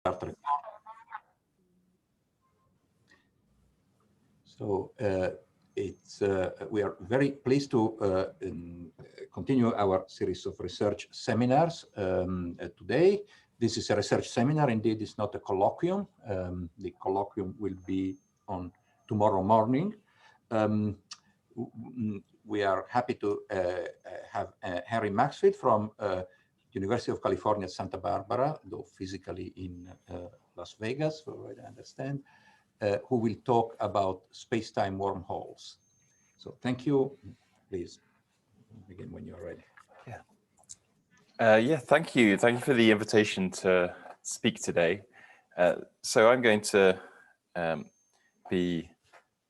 So we are very pleased to continue our series of research seminars today. This is a research seminar. Indeed, it's not a colloquium. The colloquium will be on tomorrow morning. We are happy to have Harry Maxfield from University of California, Santa Barbara, though physically in Las Vegas, for what I understand, who will talk about space-time wormholes. So thank you. Please begin when you're ready. Yeah, thank you. Thank you for the invitation to speak today. So I'm going to be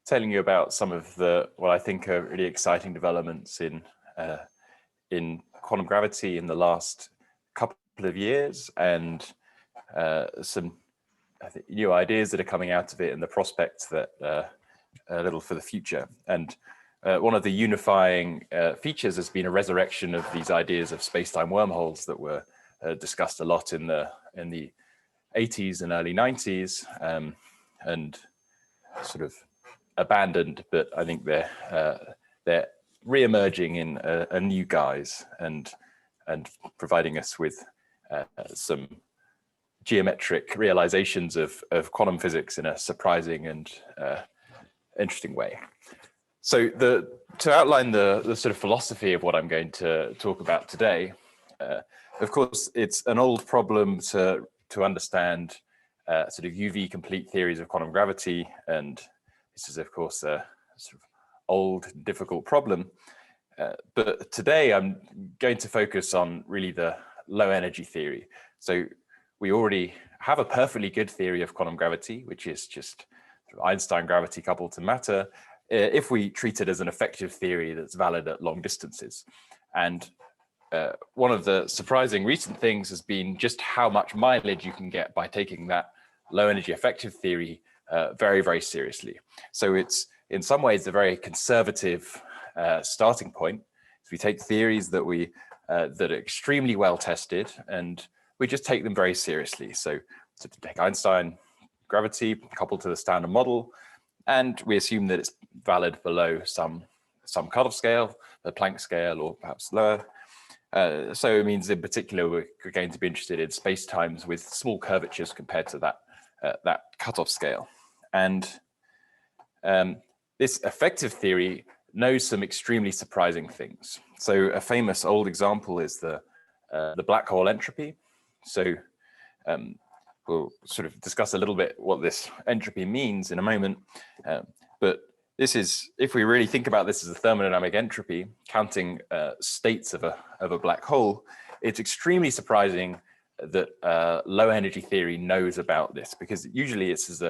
telling you about some of what I think are really exciting developments in quantum gravity in the last couple of years, and some new ideas that are coming out of it and the prospects that a little for the future. And one of the unifying features has been a resurrection of these ideas of space-time wormholes that were discussed a lot in the 80s and early 90s, and sort of abandoned, but I think they're re-emerging in a new guise and providing us with some geometric realizations of quantum physics in a surprising and interesting way. So to outline the sort of philosophy of what I'm going to talk about today, of course, it's an old problem to understand sort of UV complete theories of quantum gravity, and this is, of course, a sort of old, difficult problem. But today I'm going to focus on really the low energy theory. So we already have a perfectly good theory of quantum gravity, which is just Einstein gravity coupled to matter, if we treat it as an effective theory that's valid at long distances. And one of the surprising recent things has been just how much mileage you can get by taking that low energy effective theory very, very seriously. So it's in some ways a very conservative starting point. So we take theories that that are extremely well tested, and we just take them very seriously. So to take Einstein gravity coupled to the standard model, and we assume that it's valid below some cutoff scale, the Planck scale, or perhaps lower. So it means in particular we're going to be interested in space-times with small curvatures compared to that cutoff scale. And this effective theory knows some extremely surprising things. So a famous old example is the black hole entropy. So we'll sort of discuss a little bit what this entropy means in a moment. But this is, if we really think about this as a thermodynamic entropy, counting states of a black hole, it's extremely surprising that low energy theory knows about this, because usually it's as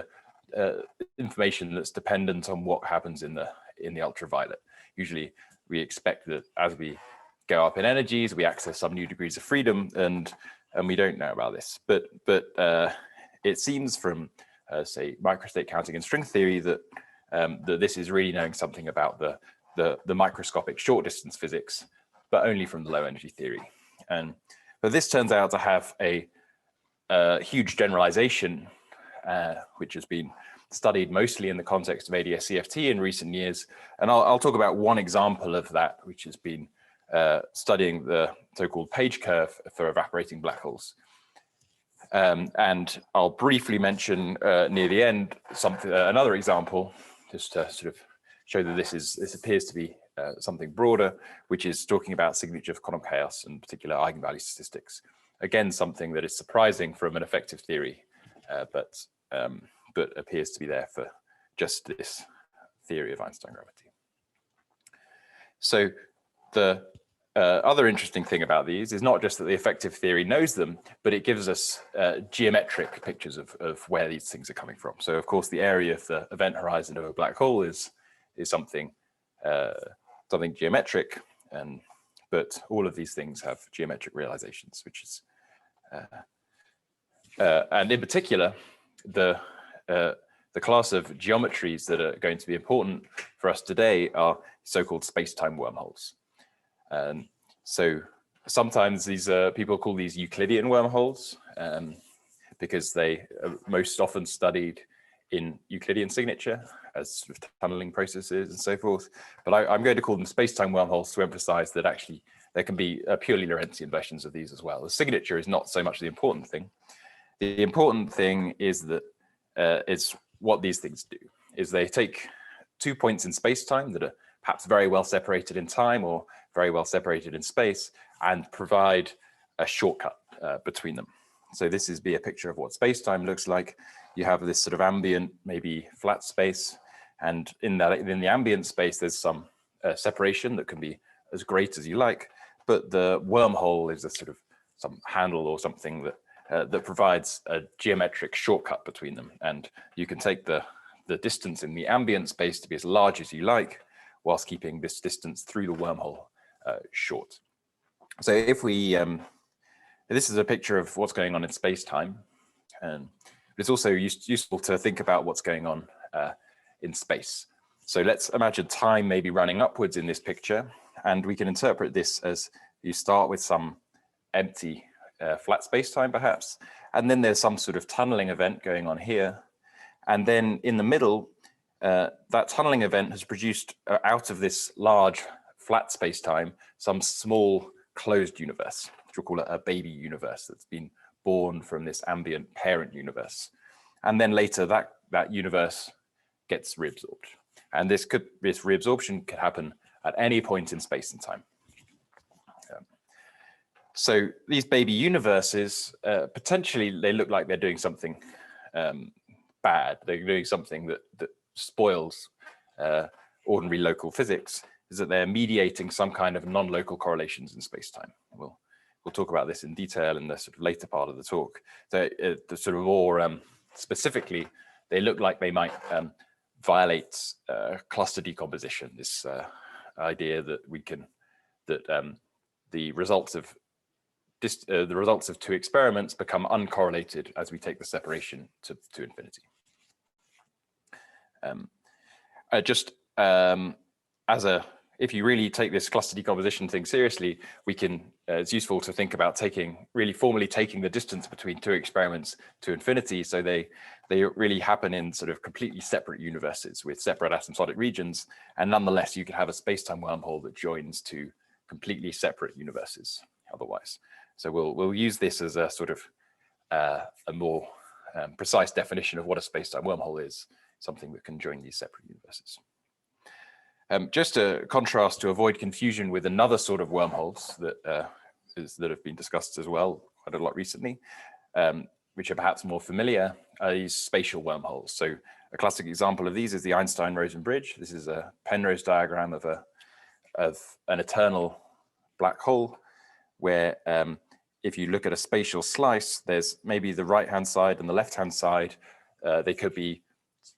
information that's dependent on what happens in the ultraviolet. Usually we expect that as we go up in energies, we access some new degrees of freedom, and we don't know about this. But it seems from say microstate counting and string theory that this is really knowing something about the microscopic short distance physics, but only from the low energy theory. But this turns out to have a huge generalization, which has been studied mostly in the context of ADS-CFT in recent years. And I'll talk about one example of that, which has been studying the so-called page curve for evaporating black holes. And I'll briefly mention near the end another example, just to sort of show that this appears to be something broader, which is talking about signature of quantum chaos and particular eigenvalue statistics. Again, something that is surprising from an effective theory, but appears to be there for just this theory of Einstein gravity. So the other interesting thing about these is not just that the effective theory knows them, but it gives us geometric pictures of where these things are coming from. So of course, the area of the event horizon of a black hole is something geometric, but all of these things have geometric realizations, which is and in particular the class of geometries that are going to be important for us today are so-called space-time wormholes. So sometimes these people call these Euclidean wormholes, because they are most often studied in Euclidean signature as sort of tunneling processes and so forth. But I'm going to call them spacetime wormholes to emphasize that actually there can be purely Lorentzian versions of these as well. The signature is not so much the important thing. The important thing is that is what these things do, is they take 2 points in space-time that are perhaps very well separated in time or very well separated in space, and provide a shortcut between them. So this is a picture of what space-time looks like. You have this sort of ambient, maybe flat space, and in the ambient space, there's some separation that can be as great as you like, but the wormhole is a sort of some handle or something that that provides a geometric shortcut between them, and you can take the distance in the ambient space to be as large as you like, whilst keeping this distance through the wormhole short. So if we, this is a picture of what's going on in space-time, and it's also useful to think about what's going on in space. So let's imagine time may be running upwards in this picture, and we can interpret this as you start with some empty flat space-time perhaps, and then there's some sort of tunneling event going on here. And then in the middle, that tunneling event has produced out of this large flat space-time, some small closed universe, which we'll call it a baby universe that's been born from this ambient parent universe. And then later that universe gets reabsorbed. And this reabsorption could happen at any point in space and time. So these baby universes, potentially they look like they're doing something bad. They're doing something that spoils ordinary local physics, is that they're mediating some kind of non-local correlations in space-time. We'll talk about this in detail in the sort of later part of the talk. So the sort of more specifically, they look like they might violate cluster decomposition, this idea that we can, that the results of two experiments become uncorrelated as we take the separation to infinity. If you really take this cluster decomposition thing seriously, we can, it's useful to think about formally taking the distance between two experiments to infinity. So they really happen in sort of completely separate universes with separate asymptotic regions. And nonetheless, you can have a space-time wormhole that joins two completely separate universes otherwise. So we'll use this as a sort of a more precise definition of what a space-time wormhole is, something that can join these separate universes. Just a contrast to avoid confusion with another sort of wormholes that have been discussed as well quite a lot recently, which are perhaps more familiar, are these spatial wormholes. So a classic example of these is the Einstein-Rosen bridge. This is a Penrose diagram of an eternal black hole, where if you look at a spatial slice, there's maybe the right-hand side and the left-hand side. They could be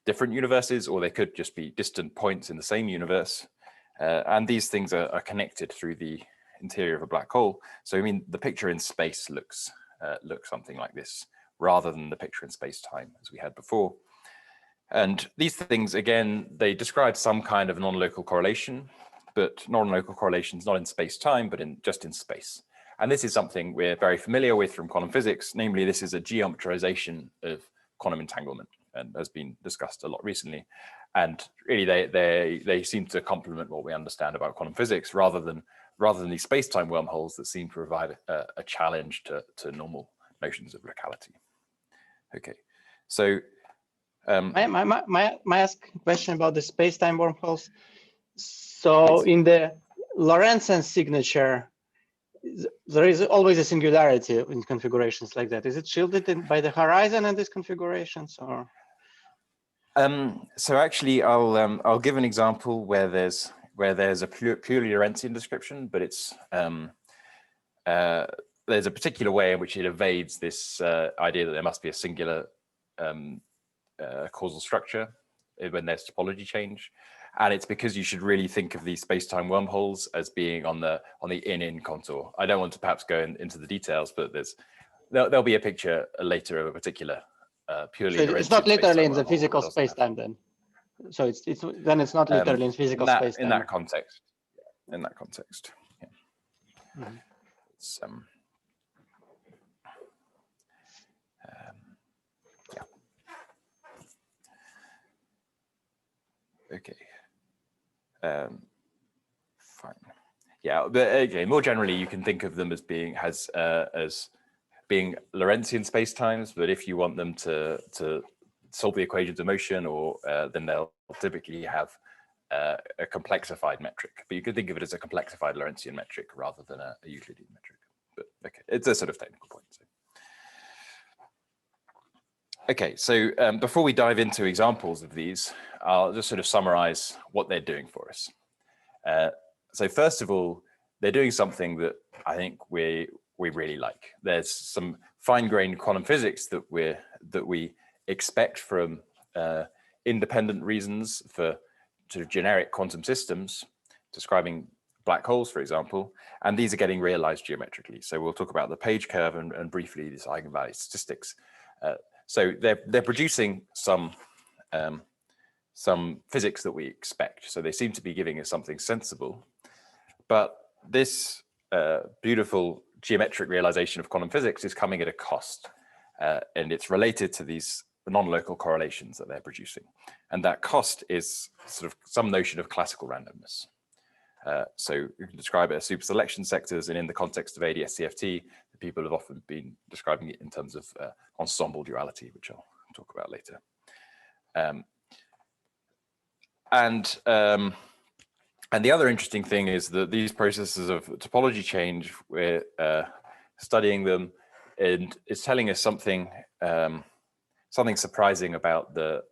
different universes, or they could just be distant points in the same universe. And these things are connected through the interior of a black hole. So I mean, the picture in space looks something like this, rather than the picture in space-time as we had before. And these things, again, they describe some kind of non-local correlation, but non-local correlations not in space-time, but just in space. And this is something we're very familiar with from quantum physics. Namely, this is a geometrization of quantum entanglement, and has been discussed a lot recently. And really, they seem to complement what we understand about quantum physics, rather than these space-time wormholes that seem to provide a challenge to normal notions of locality. Okay, so may I ask a question about the space-time wormholes? So in the Lorentzian signature, there is always a singularity in configurations like that. Is it shielded by the horizon in these configurations, or? So actually, I'll give an example where there's a purely Lorentzian description, but it's there's a particular way in which it evades this idea that there must be a singular causal structure when there's topology change. And it's because you should really think of these space-time wormholes as being on the in-in contour. I don't want to perhaps go into the details, but there'll be a picture later of a particular purely. So it's not literally in the physical space-time then. So it's not literally in physical space-time. In that context. In that context. Yeah. Mm-hmm. It's, Okay. Fine. Yeah, but okay, more generally, you can think of them as being being Lorentzian spacetimes, but if you want them to solve the equations of motion, or then they'll typically have a complexified metric. But you could think of it as a complexified Lorentzian metric rather than a Euclidean metric. But okay, it's a sort of technical point. So. Okay, so before we dive into examples of these, I'll just sort of summarize what they're doing for us. So first of all, they're doing something that I think we really like. There's some fine-grained quantum physics that we expect from independent reasons for sort of generic quantum systems, describing black holes, for example, and these are getting realized geometrically. So we'll talk about the page curve and briefly this eigenvalue statistics. So they're producing some physics that we expect. So they seem to be giving us something sensible, but this beautiful geometric realization of quantum physics is coming at a cost, and it's related to these non-local correlations that they're producing. And that cost is sort of some notion of classical randomness. So you can describe it as super selection sectors, and in the context of ADS-CFT, people have often been describing it in terms of ensemble duality, which I'll talk about later. And the other interesting thing is that these processes of topology change, we're studying them, and it's telling us something something surprising about the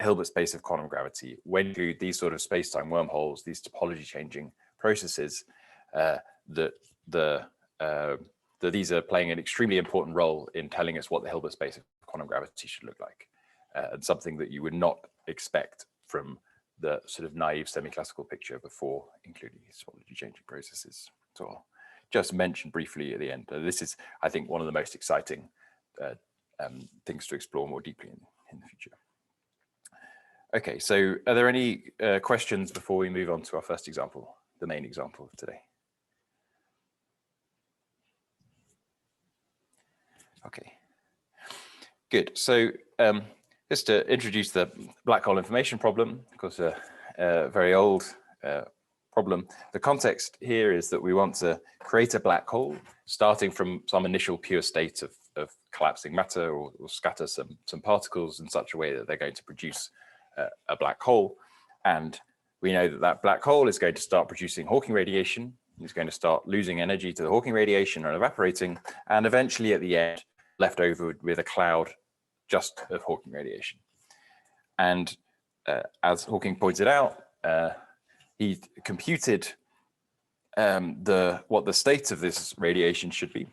Hilbert space of quantum gravity. When you do these sort of space-time wormholes, these topology changing processes, that these are playing an extremely important role in telling us what the Hilbert space of quantum gravity should look like, and something that you would not expect from the sort of naive semi-classical picture before including these topology changing processes. So I'll just mention briefly at the end. This is, I think, one of the most exciting things to explore more deeply in the future. Okay, so are there any questions before we move on to our first example, the main example of today? Okay, good. So just to introduce the black hole information problem, of course, a very old problem. The context here is that we want to create a black hole starting from some initial pure state of collapsing matter, or scatter some particles in such a way that they're going to produce a black hole. And we know that that black hole is going to start producing Hawking radiation. It's going to start losing energy to the Hawking radiation and evaporating, and eventually at the end, left over with a cloud just of Hawking radiation. And as Hawking pointed out, he computed what the state of this radiation should be,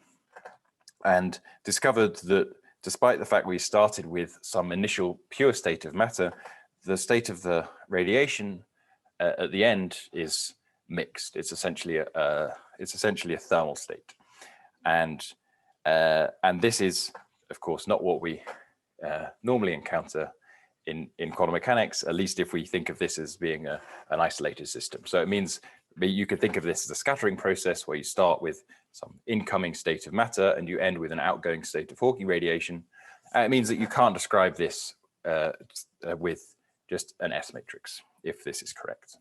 and discovered that despite the fact we started with some initial pure state of matter, the state of the radiation at the end is mixed. It's essentially a thermal state, and this is, of course, not what we normally encounter in quantum mechanics, at least if we think of this as being an isolated system. So it means you could think of this as a scattering process where you start with some incoming state of matter and you end with an outgoing state of Hawking radiation. It means that you can't describe this with just an S matrix, if this is correct.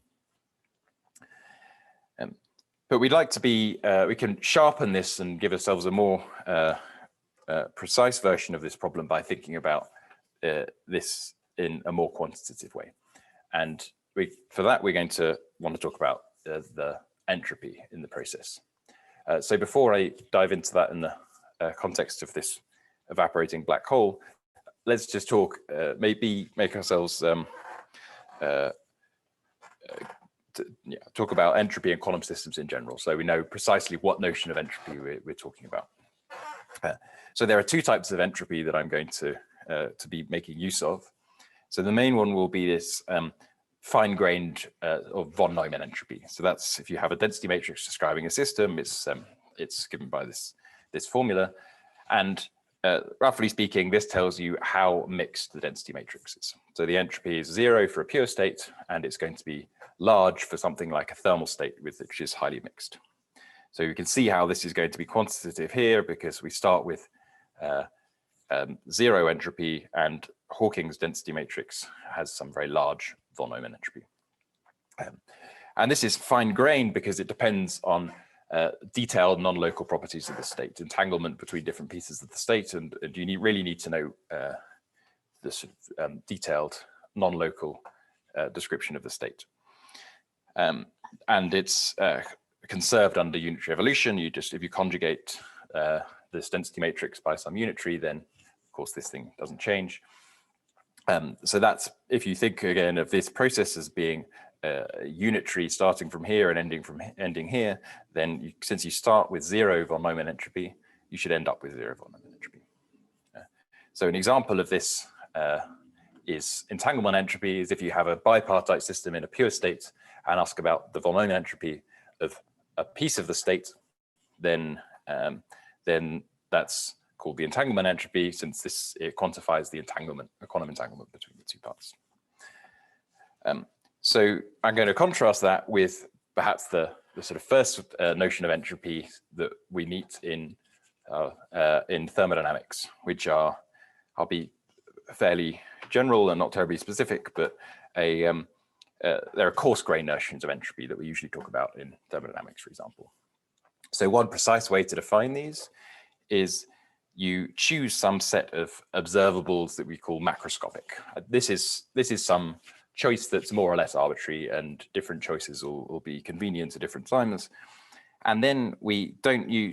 But we'd like to be, we can sharpen this and give ourselves a more precise version of this problem by thinking about this in a more quantitative way. And for that, we're going to want to talk about the entropy in the process. So before I dive into that in the context of this evaporating black hole, let's just talk, maybe make ourselves talk about entropy and quantum systems in general. So we know precisely what notion of entropy we're talking about. So there are two types of entropy that I'm going to be making use of. So the main one will be this fine-grained or von Neumann entropy. So that's if you have a density matrix describing a system, it's given by this formula, and roughly speaking, this tells you how mixed the density matrix is. So the entropy is 0 for a pure state, and it's going to be large for something like a thermal state, which is highly mixed. So you can see how this is going to be quantitative here, because we start with zero entropy, and Hawking's density matrix has some very large von Neumann entropy. And this is fine-grained because it depends on detailed non-local properties of the state, entanglement between different pieces of the state, and you really need to know the sort of, detailed non-local description of the state. And it's conserved under unitary evolution. If you conjugate this density matrix by some unitary, then of course this thing doesn't change. So that's, if you think again of this process as being unitary starting from here and ending here, then since you start with 0 von Neumann entropy, you should end up with 0 von Neumann entropy. So an example of this is entanglement entropy, is if you have a bipartite system in a pure state and ask about the von Neumann entropy of a piece of the state, then that's called the entanglement entropy, since it quantifies the entanglement, the quantum entanglement between the two parts. So I'm going to contrast that with perhaps the sort of first notion of entropy that we meet in thermodynamics, which are, I'll be fairly general and not terribly specific, but there are coarse-grained notions of entropy that we usually talk about in thermodynamics, for example. So one precise way to define these is you choose some set of observables that we call macroscopic. This is some choice that's more or less arbitrary, and different choices will be convenient at different times. And then you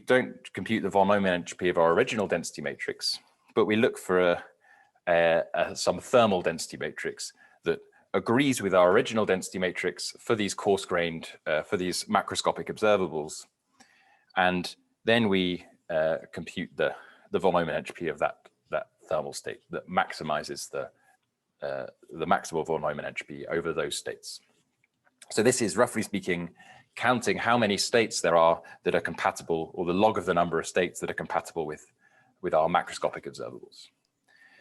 don't compute the von Neumann entropy of our original density matrix, but we look for some thermal density matrix that agrees with our original density matrix for these coarse-grained, for these macroscopic observables. And then we compute the von Neumann entropy of that thermal state that maximizes the maximal von Neumann entropy over those states. So this is, roughly speaking, counting how many states there are that are compatible, or the log of the number of states that are compatible with our macroscopic observables.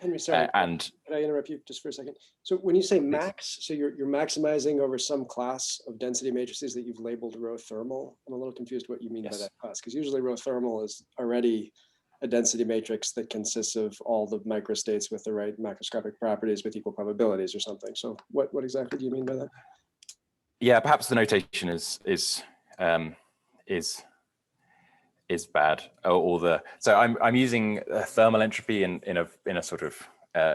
Henry, sorry, can I interrupt you just for a second? So when you say max, so you're maximizing over some class of density matrices that you've labeled rho thermal. I'm a little confused what you mean by that class, because usually rho thermal is already a density matrix that consists of all the microstates with the right macroscopic properties with equal probabilities or something. So what exactly do you mean by that? Yeah, perhaps the notation is bad, so I'm using thermal entropy in a sort of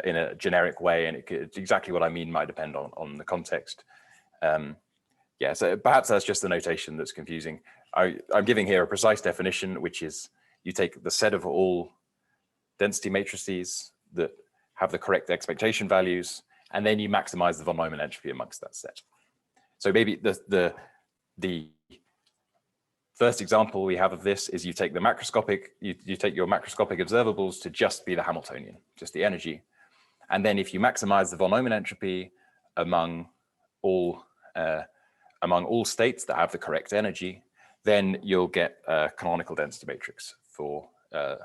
in a generic way, and exactly what I mean might depend on the context. Yeah, so perhaps that's just the notation that's confusing. I'm giving here a precise definition, which is you take the set of all density matrices that have the correct expectation values, and then you maximize the von Neumann entropy amongst that set. So maybe the first example we have of this is you take the macroscopic, you take your macroscopic observables to just be the Hamiltonian, just the energy. And then if you maximize the von Neumann entropy among all states that have the correct energy, then you'll get a canonical density matrix for a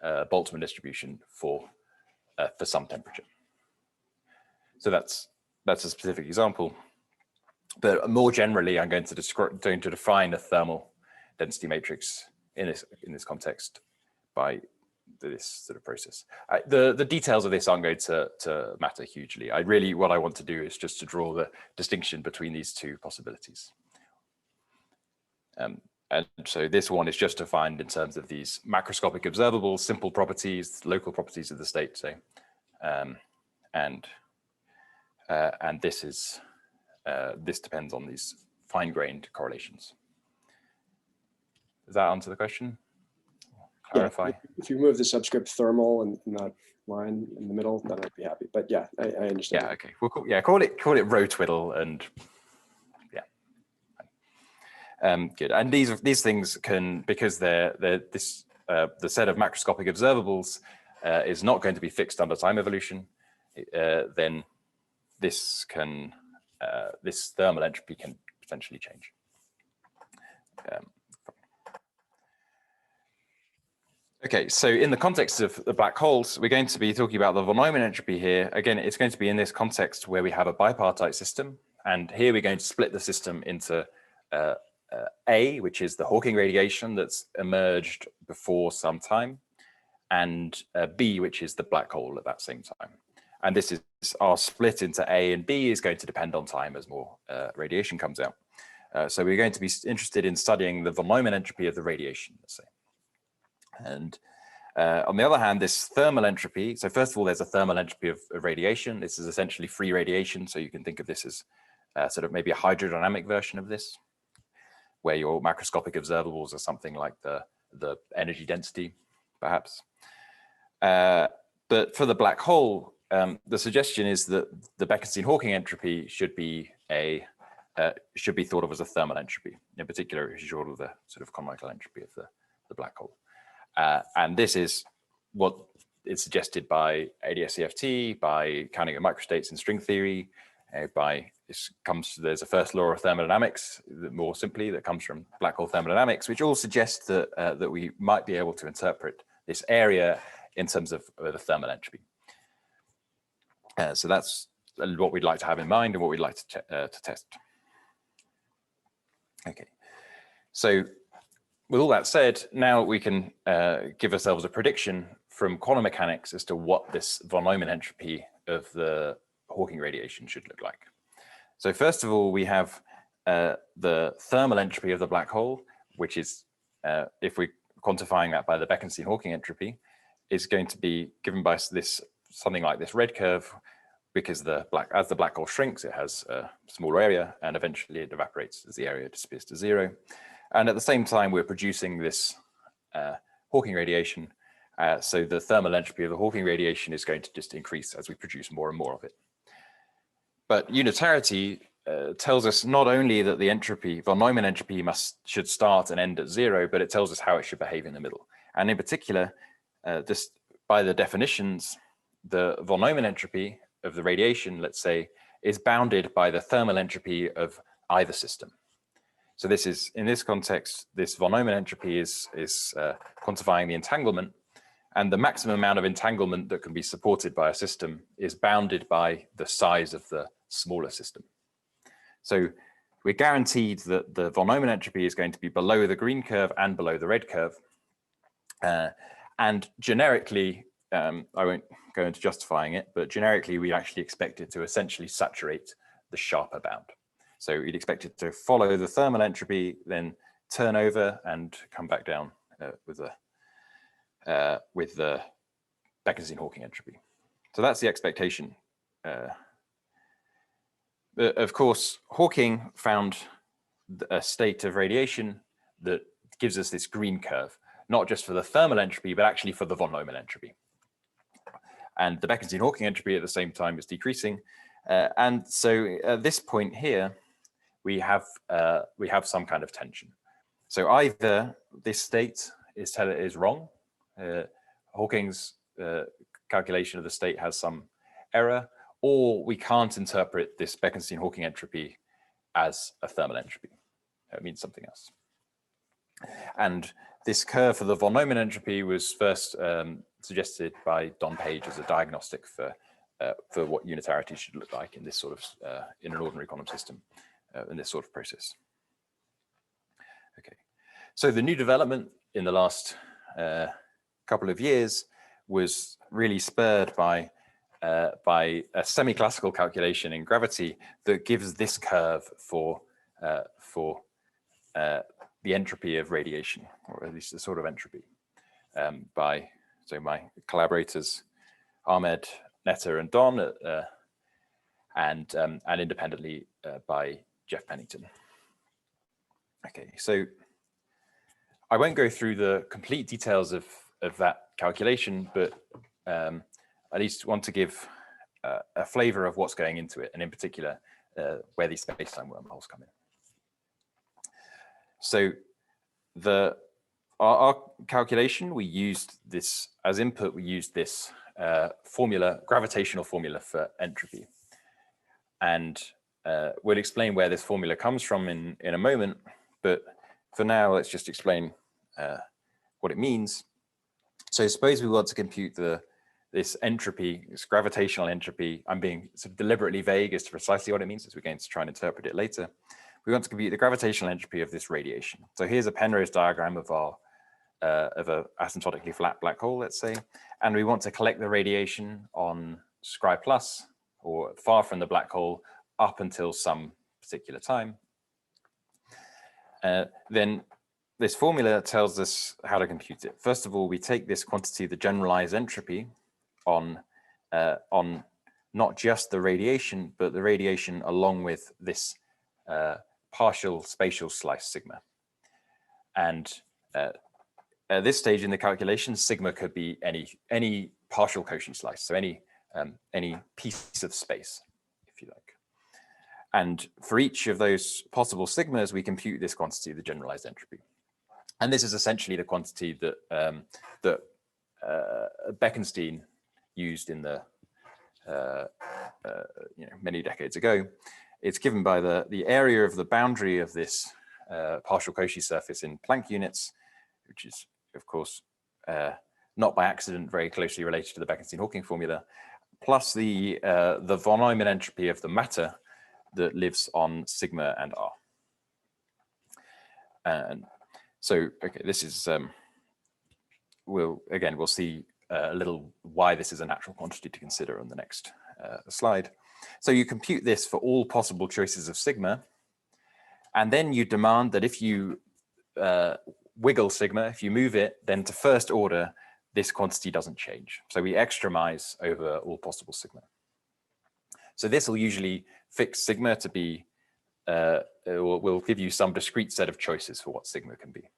Boltzmann distribution for some temperature. So that's a specific example. But more generally, I'm going to define a thermal density matrix in this context by this sort of process. The details of this aren't going to matter hugely. What I want to do is just to draw the distinction between these two possibilities. And so this one is just defined in terms of these macroscopic observables, simple properties, local properties of the state, say, and this depends on these fine-grained correlations. Does that answer the question? Clarify? Yeah, if you move the subscript thermal and that line in the middle, then I'd be happy. But yeah, I understand. Yeah, okay. We'll call it row twiddle, and yeah. Good. And these things can, because the set of macroscopic observables is not going to be fixed under time evolution, then this thermal entropy can potentially change. Okay, so in the context of the black holes, we're going to be talking about the von Neumann entropy here. Again, it's going to be in this context where we have a bipartite system, and here we're going to split the system into A, which is the Hawking radiation that's emerged before some time, and B, which is the black hole at that same time. And this is our split into A and B is going to depend on time as more radiation comes out. So we're going to be interested in studying the von Neumann entropy of the radiation, let's say. And on the other hand, this thermal entropy, so first of all, there's a thermal entropy of radiation. This is essentially free radiation. So you can think of this as sort of maybe a hydrodynamic version of this, where your macroscopic observables are something like the energy density, perhaps. But for the black hole, the suggestion is that the Bekenstein-Hawking entropy should be thought of as a thermal entropy. In particular, it should be thought of the sort of canonical entropy of the black hole. And this is what is suggested by ADS-CFT, by counting of microstates in string theory, there's a first law of thermodynamics, more simply, that comes from black hole thermodynamics, which all suggests that we might be able to interpret this area in terms of the thermal entropy. So that's what we'd like to have in mind and what we'd like to test. Okay, so with all that said, now we can give ourselves a prediction from quantum mechanics as to what this von Neumann entropy of the Hawking radiation should look like. So first of all, we have the thermal entropy of the black hole, which is, if we're quantifying that by the Bekenstein-Hawking entropy, is going to be given by this something like this red curve, because as the black hole shrinks, it has a smaller area, and eventually it evaporates as the area disappears to zero. And at the same time, we're producing this Hawking radiation. So the thermal entropy of the Hawking radiation is going to just increase as we produce more and more of it. But unitarity tells us not only that the entropy, von Neumann entropy, should start and end at zero, but it tells us how it should behave in the middle. And in particular, just by the definitions, the von Neumann entropy of the radiation, let's say, is bounded by the thermal entropy of either system. So this is, in this context, this von Neumann entropy is quantifying the entanglement, and the maximum amount of entanglement that can be supported by a system is bounded by the size of the smaller system. So we're guaranteed that the von Neumann entropy is going to be below the green curve and below the red curve. And generically, I won't go into justifying it, but generically, we actually expect it to essentially saturate the sharper bound. So we'd expect it to follow the thermal entropy, then turn over and come back down with the Bekenstein-Hawking entropy. So that's the expectation. Of course, Hawking found a state of radiation that gives us this green curve, not just for the thermal entropy, but actually for the von Neumann entropy. And the Bekenstein-Hawking entropy at the same time is decreasing. And so at this point here, we have some kind of tension. So either this state is wrong, Hawking's calculation of the state has some error, or we can't interpret this Bekenstein-Hawking entropy as a thermal entropy. It means something else. And this curve for the von Neumann entropy was first suggested by Don Page as a diagnostic for what unitarity should look like in this sort of in an ordinary quantum system in this sort of process. Okay, so the new development in the last couple of years was really spurred by a semi-classical calculation in gravity that gives this curve for the entropy of radiation, or at least the sort of entropy, so my collaborators Ahmed, Netta, and Don, and independently by Jeff Pennington. Okay, so I won't go through the complete details of that calculation, but at least want to give a flavor of what's going into it, and in particular, where these space-time wormholes come in. So our calculation, we used this as input, we used this formula, gravitational formula for entropy. And we'll explain where this formula comes from in a moment, but for now, let's just explain what it means. So suppose we want to compute this entropy, this gravitational entropy. I'm being sort of deliberately vague as to precisely what it means, as we're going to try and interpret it later. We want to compute the gravitational entropy of this radiation. So here's a Penrose diagram of our a asymptotically flat black hole, let's say, and we want to collect the radiation on Scri plus, or far from the black hole, up until some particular time. Then this formula tells us how to compute it. First of all, we take this quantity, the generalized entropy, on not just the radiation, but the radiation along with this partial spatial slice sigma. And at this stage in the calculation, sigma could be any partial Cauchy slice, so any piece of space, if you like. And for each of those possible sigmas, we compute this quantity, the generalized entropy. And this is essentially the quantity that Bekenstein used in the many decades ago. It's given by the area of the boundary of this partial Cauchy surface in Planck units, which is, of course, not by accident very closely related to the Bekenstein-Hawking formula, plus the von Neumann entropy of the matter that lives on sigma and r. And so, okay, this is, we'll see a little why this is a natural quantity to consider on the next slide. So you compute this for all possible choices of sigma, and then you demand that if you wiggle sigma, if you move it, then to first order, this quantity doesn't change. So we extremize over all possible sigma. So this will usually fix sigma to be, will give you some discrete set of choices for what sigma can be.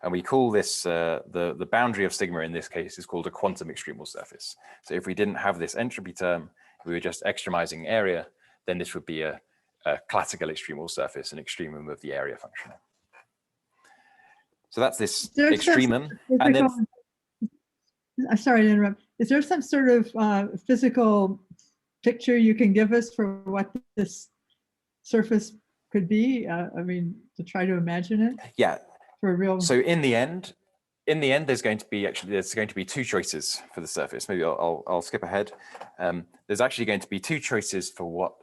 And we call this, the boundary of sigma in this case is called a quantum extremal surface. So if we didn't have this entropy term, we were just extremizing area, then this would be a classical extremal surface, an extremum of the area function. So that's this extremum. And then, sorry to interrupt. Is there some sort of physical picture you can give us for what this surface could be? I mean, to try to imagine it. Yeah. For a real. So in the end, there's going to be two choices for the surface. Maybe I'll skip ahead. There's actually going to be two choices for what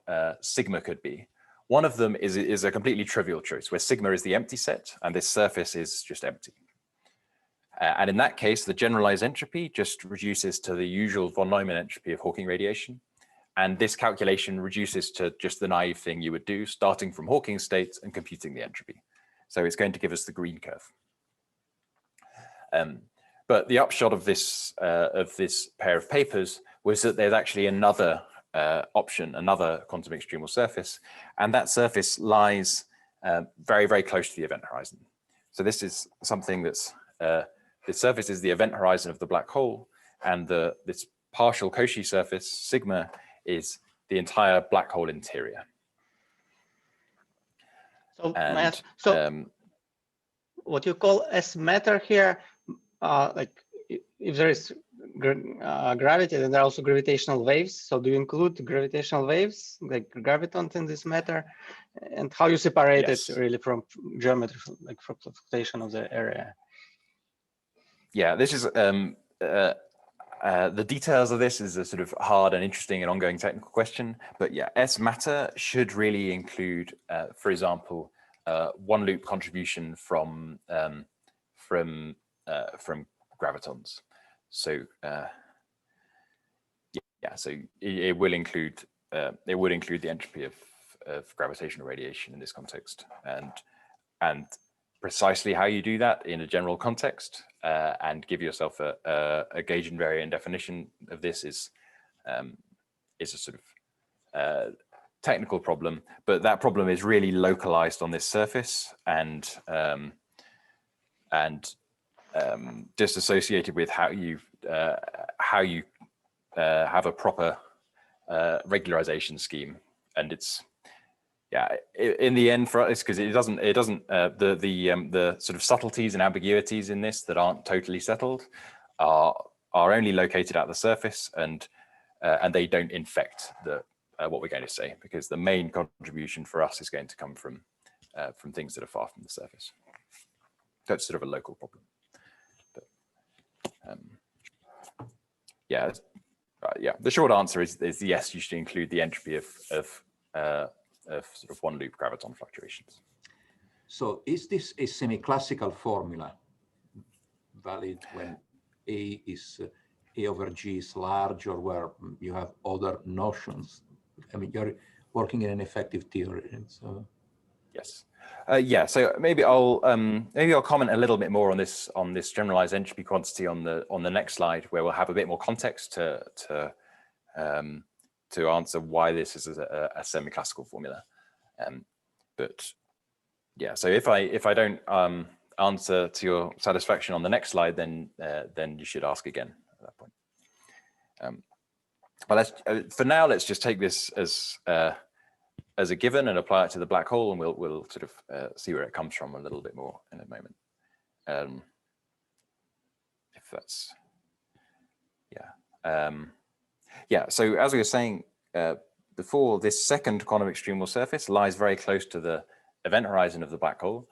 sigma could be. One of them is a completely trivial choice, where sigma is the empty set and this surface is just empty. And in that case, the generalized entropy just reduces to the usual von Neumann entropy of Hawking radiation. And this calculation reduces to just the naive thing you would do, starting from Hawking states and computing the entropy. So it's going to give us the green curve. But the upshot of this pair of papers was that there's actually another option, another quantum extremal surface, and that surface lies very, very close to the event horizon. So this is something that's, the surface is the event horizon of the black hole, and this partial Cauchy surface, sigma, is the entire black hole interior. So, what you call S matter here, like if there is gravity, then there are also gravitational waves. So do you include gravitational waves, like gravitons in this matter? And how you separate it really from geometry, like from fluctuation of the area? Yeah, this is, the details of this is a sort of hard and interesting and ongoing technical question. But yeah, S matter should really include, for example, one loop contribution from gravitons. So yeah, so it will include the entropy of gravitational radiation in this context, and precisely how you do that in a general context and give yourself a gauge invariant definition of this is a sort of technical problem, but that problem is really localized on this surface and just associated with how you have a proper regularization scheme. And it's, yeah, in the end for us, because it doesn't the sort of subtleties and ambiguities in this that aren't totally settled are only located at the surface, and they don't infect what we're going to say, because the main contribution for us is going to come from things that are far from the surface. That's sort of a local problem. But, yeah, the short answer is yes, you should include the entropy of sort of one loop graviton fluctuations. So is this a semi-classical formula valid when A is A over G is large, or where you have other notions? I mean, you're working in an effective theory, and so. Yes. Yeah. So maybe I'll comment a little bit more on this generalized entropy quantity on the next slide, where we'll have a bit more context to answer why this is a semi-classical formula. But yeah. So if I don't answer to your satisfaction on the next slide, then you should ask again at that point. But for now, let's just take this as a given and apply it to the black hole, and we'll sort of see where it comes from a little bit more in a moment. If that's, yeah. Yeah, so as we were saying before, this second quantum extremal surface lies very close to the event horizon of the black hole.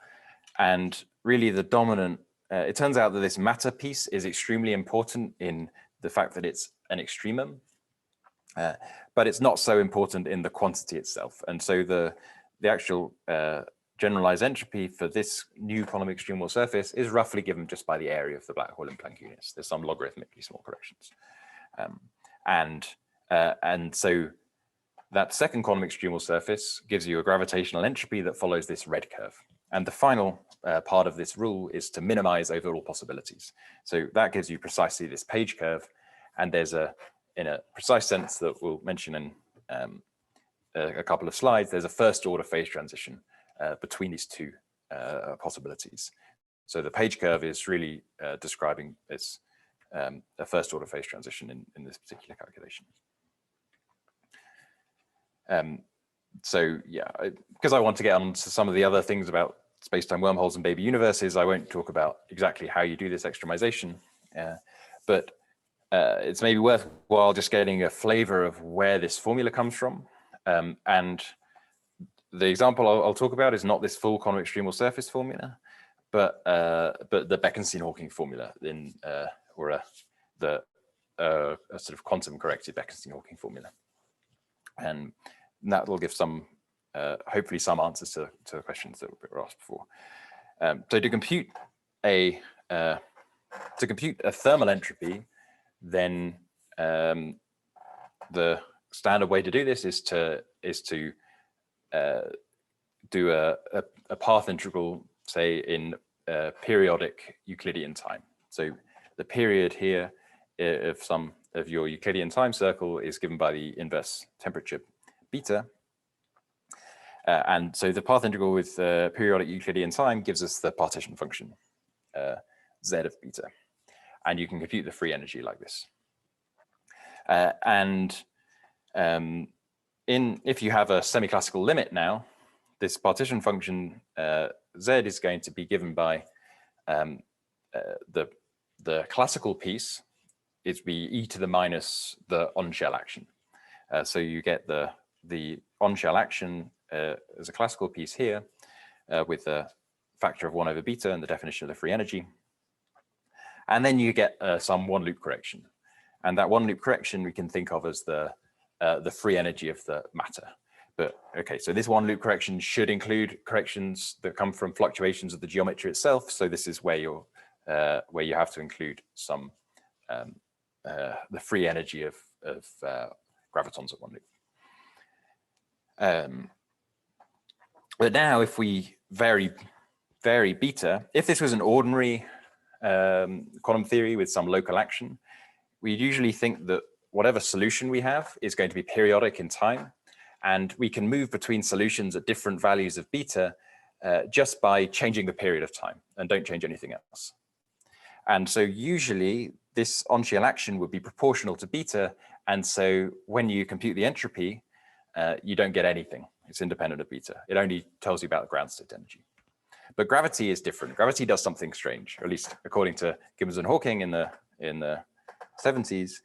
And really the dominant, it turns out that this matter piece is extremely important in the fact that it's an extremum. But it's not so important in the quantity itself. And so the actual generalized entropy for this new quantum extremal surface is roughly given just by the area of the black hole in Planckius. There's some logarithmically small corrections. And so that second quantum extremal surface gives you a gravitational entropy that follows this red curve. And the final part of this rule is to minimize overall possibilities. So that gives you precisely this page curve. And there's in a precise sense that we'll mention in a couple of slides, there's a first order phase transition between these two possibilities. So the page curve is really describing this a first order phase transition in this particular calculation. So yeah, because I want to get on to some of the other things about space-time wormholes and baby universes, I won't talk about exactly how you do this extremization, but it's maybe worthwhile just getting a flavor of where this formula comes from. And the example I'll talk about is not this full quantum extremal surface formula, but the Bekenstein-Hawking formula or a sort of quantum corrected Bekenstein-Hawking formula. And that will give some, hopefully some answers to the questions that were asked before. So to compute a thermal entropy, then the standard way to do this is to do a path integral, say in periodic Euclidean time. So the period here of your Euclidean time circle is given by the inverse temperature beta. And so the path integral with periodic Euclidean time gives us the partition function z of beta. And you can compute the free energy like this. If you have a semi-classical limit now, this partition function z is going to be given by the classical piece. It's be e to the minus the on-shell action. So you get the on-shell action as a classical piece here with a factor of 1 over beta and the definition of the free energy. And then you get some one loop correction. And that one loop correction we can think of as the free energy of the matter. But okay, so this one loop correction should include corrections that come from fluctuations of the geometry itself. So this is where you have to include some the free energy of gravitons at one loop. But now if we vary beta, if this was an ordinary quantum theory with some local action, we usually think that whatever solution we have is going to be periodic in time, and we can move between solutions at different values of beta just by changing the period of time, and don't change anything else. And so usually this on-shell action would be proportional to beta, and so when you compute the entropy, you don't get anything. It's independent of beta. It only tells you about the ground state energy. But gravity is different. Gravity does something strange, or at least according to Gibbons and Hawking in the 70s.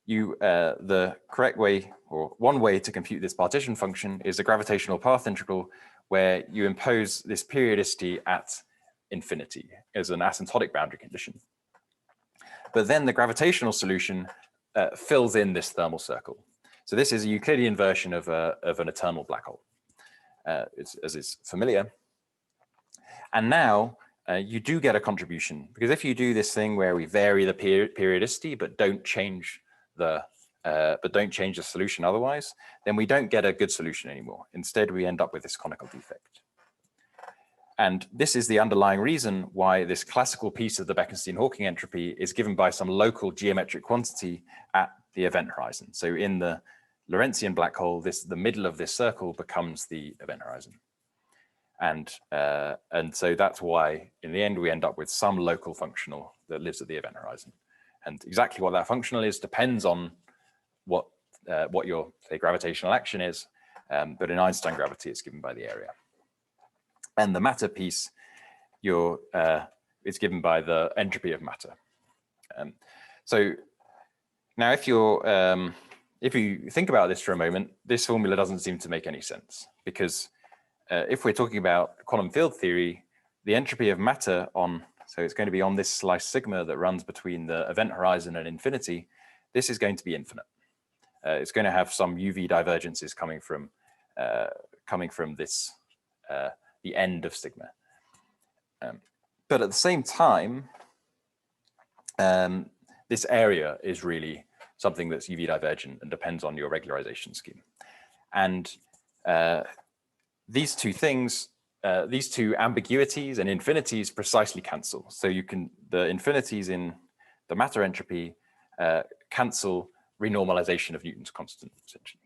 The correct way, or one way to compute this partition function is a gravitational path integral, where you impose this periodicity at infinity as an asymptotic boundary condition. But then the gravitational solution fills in this thermal circle. So this is a Euclidean version of an eternal black hole, as is familiar. And now you do get a contribution, because if you do this thing where we vary the periodicity but don't change the solution otherwise, then we don't get a good solution anymore. Instead, we end up with this conical defect. And this is the underlying reason why this classical piece of the Bekenstein-Hawking entropy is given by some local geometric quantity at the event horizon. So in the Lorentzian black hole, the middle of this circle becomes the event horizon. And so that's why, in the end, we end up with some local functional that lives at the event horizon. And exactly what that functional is depends on what your, say, gravitational action is. But in Einstein gravity, it's given by the area. And the matter piece, it's given by the entropy of matter. So now, if you think about this for a moment, this formula doesn't seem to make any sense, because if we're talking about quantum field theory, the entropy of matter so it's going to be on this slice sigma that runs between the event horizon and infinity. This is going to be infinite. It's going to have some UV divergences coming from this the end of sigma. But at the same time, this area is really something that's UV divergent and depends on your regularization scheme. And these two things, these two ambiguities and infinities precisely cancel. So the infinities in the matter entropy cancel renormalization of Newton's constant, essentially.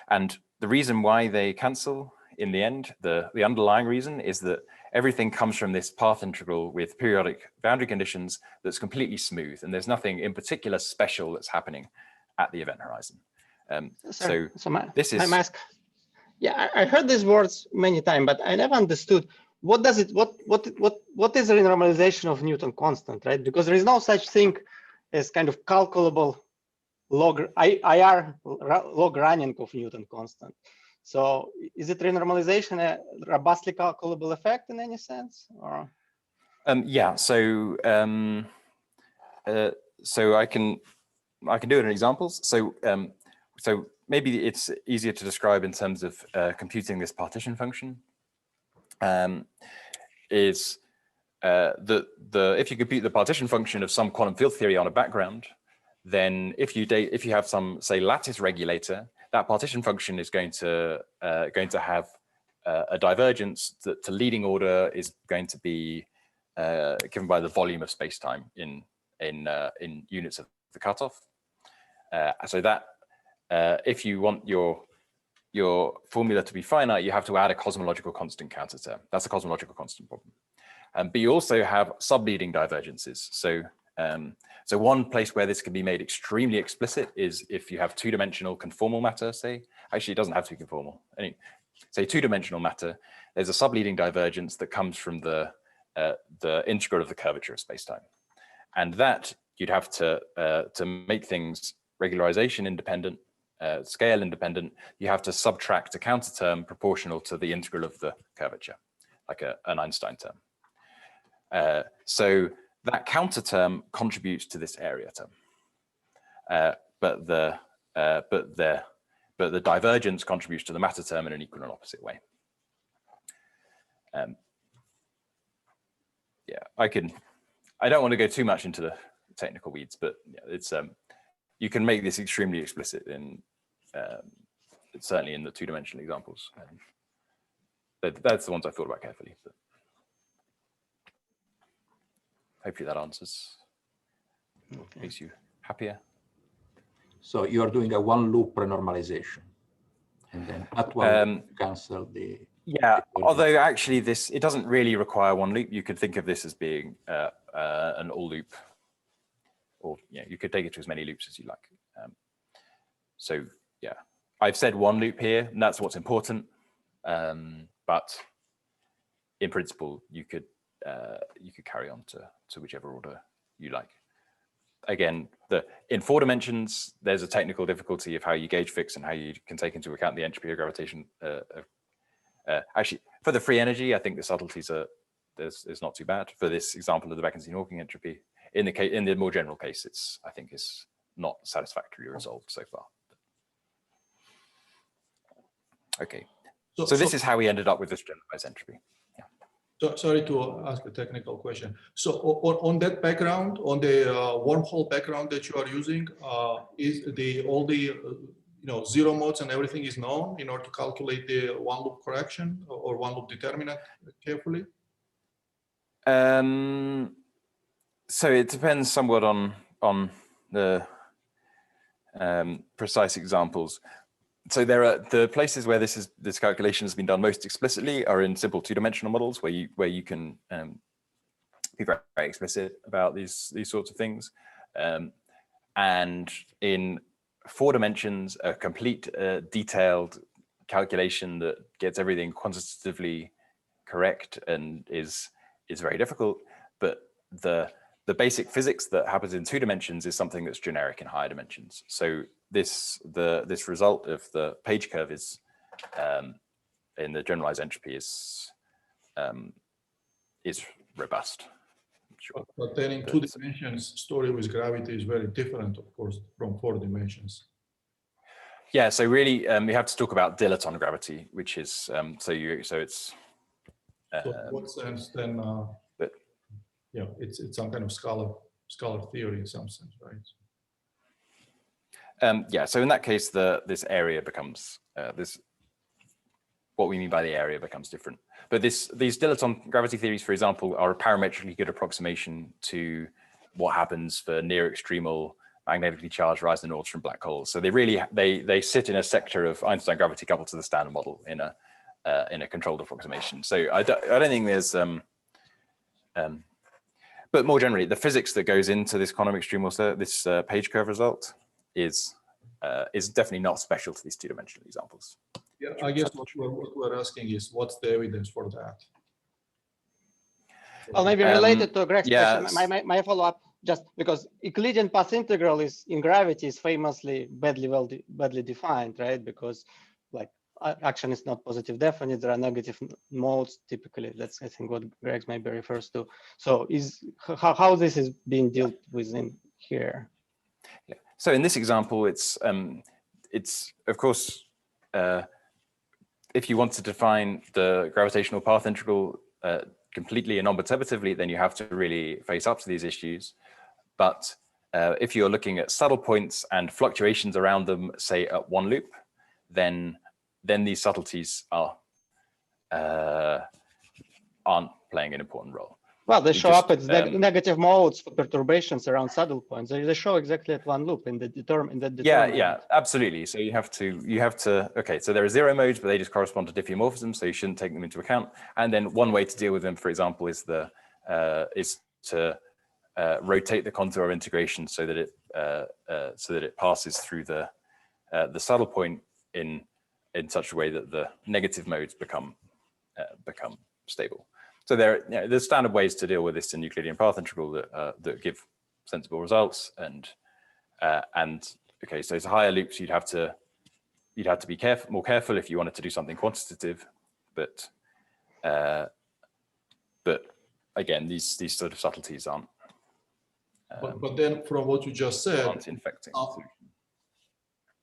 And the reason why they cancel in the end, the underlying reason is that everything comes from this path integral with periodic boundary conditions that's completely smooth, and there's nothing in particular special that's happening at the event horizon. Yeah, I heard these words many times, but I never understood what is the renormalization of Newton constant, right? Because there is no such thing as kind of calculable IR log running of Newton constant. So is it renormalization a robustly calculable effect in any sense? Or? Yeah, so I can do it in examples. So maybe it's easier to describe in terms of computing this partition function. If you compute the partition function of some quantum field theory on a background, then if you have some, say, lattice regulator, that partition function is going to have a divergence that to leading order is going to be given by the volume of spacetime in units of the cutoff. So that if you want your formula to be finite, you have to add a cosmological constant counter term. That's a cosmological constant problem. But you also have subleading divergences. So one place where this can be made extremely explicit is if you have two-dimensional conformal matter, say. Actually, it doesn't have to be conformal. Say two-dimensional matter, there's a subleading divergence that comes from the integral of the curvature of spacetime. And that you'd have to make things regularization independent, scale independent, you have to subtract a counter term proportional to the integral of the curvature, like an Einstein term. So that counter term contributes to this area term, but the divergence contributes to the matter term in an equal and opposite way. Yeah, I don't want to go too much into the technical weeds, but yeah, it's you can make this extremely explicit in certainly in the two-dimensional examples. That's the ones I thought about carefully. But hopefully that answers, makes you happier. So you are doing a one-loop renormalization, and then at one loop cancel the. Yeah, although actually it doesn't really require one loop. You could think of this as being an all loop, or you could take it to as many loops as you like. So yeah, I've said one loop here, and that's what's important. But in principle, you could carry on to whichever order you like. Again, in 4 dimensions, there's a technical difficulty of how you gauge fix and how you can take into account the entropy of gravitation. Actually, for the free energy, I think the subtleties is not too bad. For this example of the Bekenstein-Hawking entropy, in the more general case, I think is not satisfactorily resolved so far. Okay, so this is how we ended up with this generalized entropy. Yeah. So, sorry to ask a technical question. So on that background, on the wormhole background that you are using, is all the zero modes and everything is known in order to calculate the one loop correction or one loop determinant carefully? So it depends somewhat on the precise examples. So there are the places where this calculation has been done most explicitly are in simple two-dimensional models where you can be very, very explicit about these sorts of things, and in 4 dimensions, a complete detailed calculation that gets everything quantitatively correct and is very difficult. But the basic physics that happens in 2 dimensions is something that's generic in higher dimensions. So this result of the page curve is in the generalized entropy is robust. Sure. But then in 2 dimensions, story with gravity is very different, of course, from 4 dimensions. Yeah, so really, you have to talk about dilaton gravity, which is so it's. So in what sense then? It's some kind of scalar theory in some sense, right? Yeah, so in that case, this area becomes what we mean by the area becomes different. But these dilaton gravity theories, for example, are a parametrically good approximation to what happens for near extremal magnetically charged Rising Nordstrom black holes. So they sit in a sector of Einstein gravity coupled to the standard model in a controlled approximation. So I don't think there's but more generally, the physics that goes into this quantum extremal this page curve result is definitely not special to these 2-dimensional examples. Yeah, I guess what we're asking is what's the evidence for that? Well, maybe related to Greg's yeah, question, my follow-up, just because Euclidean path integral in gravity is famously badly defined, right? Because like action is not positive definite, there are negative modes typically. That's I think what Greg maybe refers to. So how this is being dealt with in here? Yeah. So in this example, it's of course if you want to define the gravitational path integral completely and non-perturbatively, then you have to really face up to these issues. But if you're looking at subtle points and fluctuations around them, say at one loop, then these subtleties aren't playing an important role. Well, they show up as negative modes for perturbations around saddle points. They show exactly at one loop in the determinant. Yeah, absolutely. So you have to. Okay, so there are 0 modes, but they just correspond to diffeomorphism, so you shouldn't take them into account. And then one way to deal with them, for example, is to rotate the contour of integration so that it passes through the saddle point in such a way that the negative modes become stable. So there's standard ways to deal with this in Euclidean path integral that give sensible results. And okay, so to higher loops, you'd have to be more careful if you wanted to do something quantitative. But again, these sort of subtleties aren't. But then, from what you just said, aren't infecting.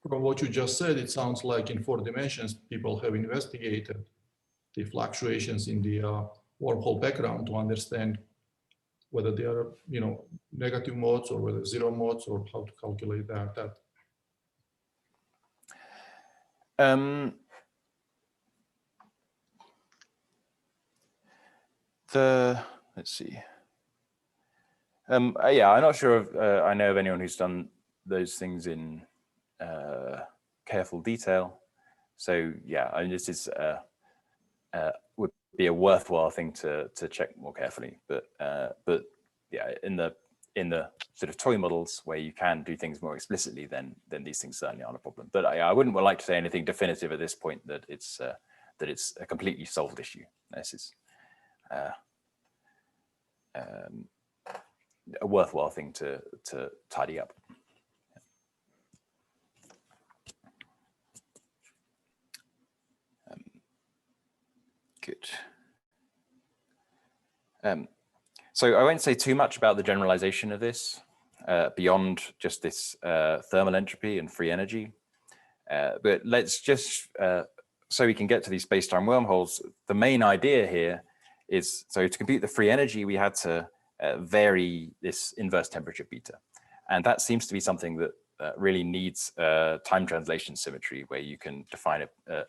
From what you just said, it sounds like in 4 dimensions, people have investigated the fluctuations in the wormhole background to understand whether they are, negative modes or whether 0 modes, or how to calculate that. Let's see. Yeah, I'm not sure if I know of anyone who's done those things in careful detail. So yeah, I mean, this is would be a worthwhile thing to check more carefully. But yeah, in the sort of toy models where you can do things more explicitly, then these things certainly aren't a problem. But I wouldn't like to say anything definitive at this point that it's a completely solved issue. This is a worthwhile thing to tidy up. Good. So I won't say too much about the generalization of this beyond just this thermal entropy and free energy. But let's just, so we can get to these space-time wormholes, the main idea here is, so to compute the free energy, we had to vary this inverse temperature beta. And that seems to be something that really needs time translation symmetry, where you can define a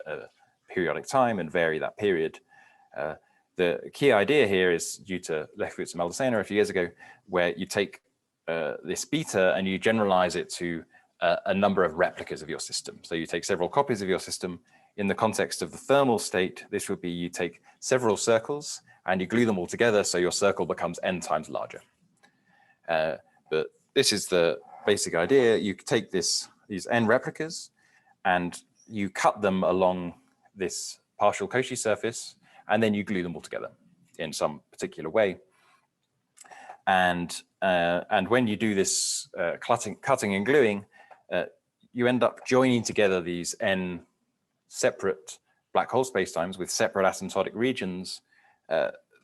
periodic time and vary that period. The key idea here is due to Lefkowitz and Maldacena a few years ago, where you take this beta and you generalize it to a number of replicas of your system. So you take several copies of your system. In the context of the thermal state, this would be you take several circles and you glue them all together, so your circle becomes n times larger. But this is the basic idea. You take these n replicas and you cut them along this partial Cauchy surface, and then you glue them all together in some particular way. And when you do this cutting and gluing, you end up joining together these n separate black hole spacetimes with separate asymptotic regions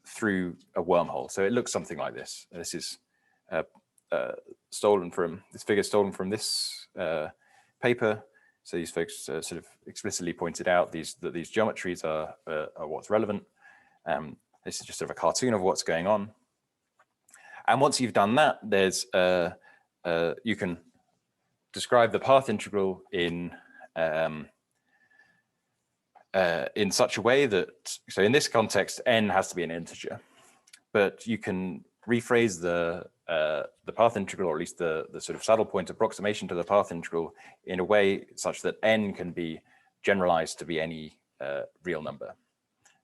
through a wormhole. So it looks something like this. This is stolen from this paper. So these folks sort of explicitly pointed out that these geometries are what's relevant. This is just sort of a cartoon of what's going on. And once you've done that, there's you can describe the path integral in such a way that, so in this context, n has to be an integer, but you can rephrase the path integral, or at least the sort of saddle point approximation to the path integral, in a way such that n can be generalized to be any real number.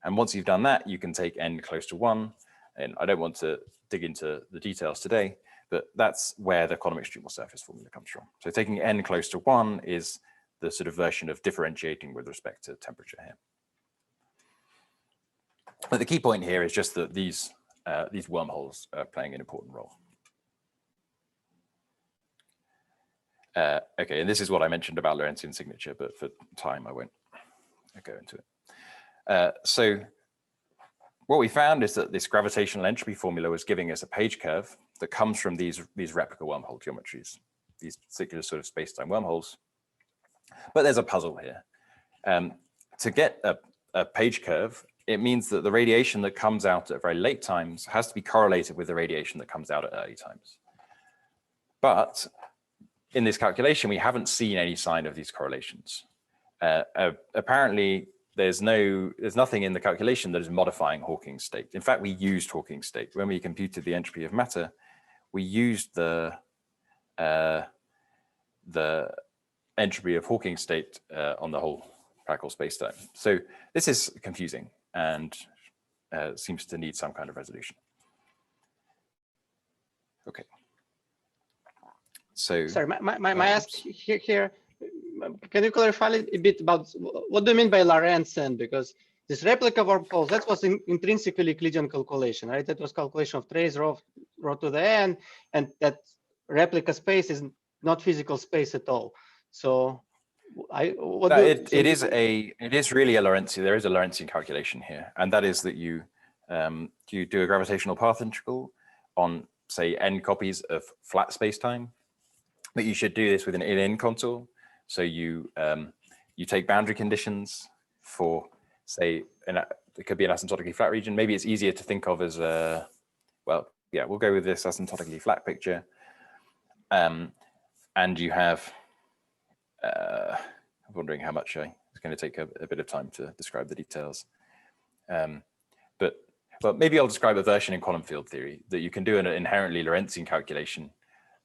And once you've done that, you can take n close to 1. And I don't want to dig into the details today, but that's where the quantum extremal surface formula comes from. So taking n close to 1 is the sort of version of differentiating with respect to temperature here. But the key point here is just that these wormholes are playing an important role. Okay, and this is what I mentioned about Lorentzian signature, but for time I won't go into it. So what we found is that this gravitational entropy formula was giving us a page curve that comes from these replica wormhole geometries, these particular sort of space-time wormholes. But there's a puzzle here. To get a page curve, it means that the radiation that comes out at very late times has to be correlated with the radiation that comes out at early times. But in this calculation, we haven't seen any sign of these correlations. Apparently, there's nothing in the calculation that is modifying Hawking's state. In fact, we used Hawking's state. When we computed the entropy of matter, we used the entropy of Hawking's state on the whole black hole spacetime. So this is confusing and seems to need some kind of resolution. Okay. So sorry, my ask here, can you clarify a bit about what do you mean by Lorentzian? Because this replica wormholes, that was intrinsically Euclidean calculation, right? That was calculation of trace rho to the n, and that replica space is not physical space at all. So it is really a Lorentzian. There is a Lorentzian calculation here, and that is that you do a gravitational path integral on, say, n copies of flat spacetime, but you should do this with an in contour. So you take boundary conditions for, say, it could be an asymptotically flat region.Maybe it's easier to think of as well, yeah, we'll go with this asymptotically flat picture. And you have, I'm wondering how much it's going to take a bit of time to describe the details. But maybe I'll describe a version in quantum field theory that you can do an inherently Lorentzian calculation.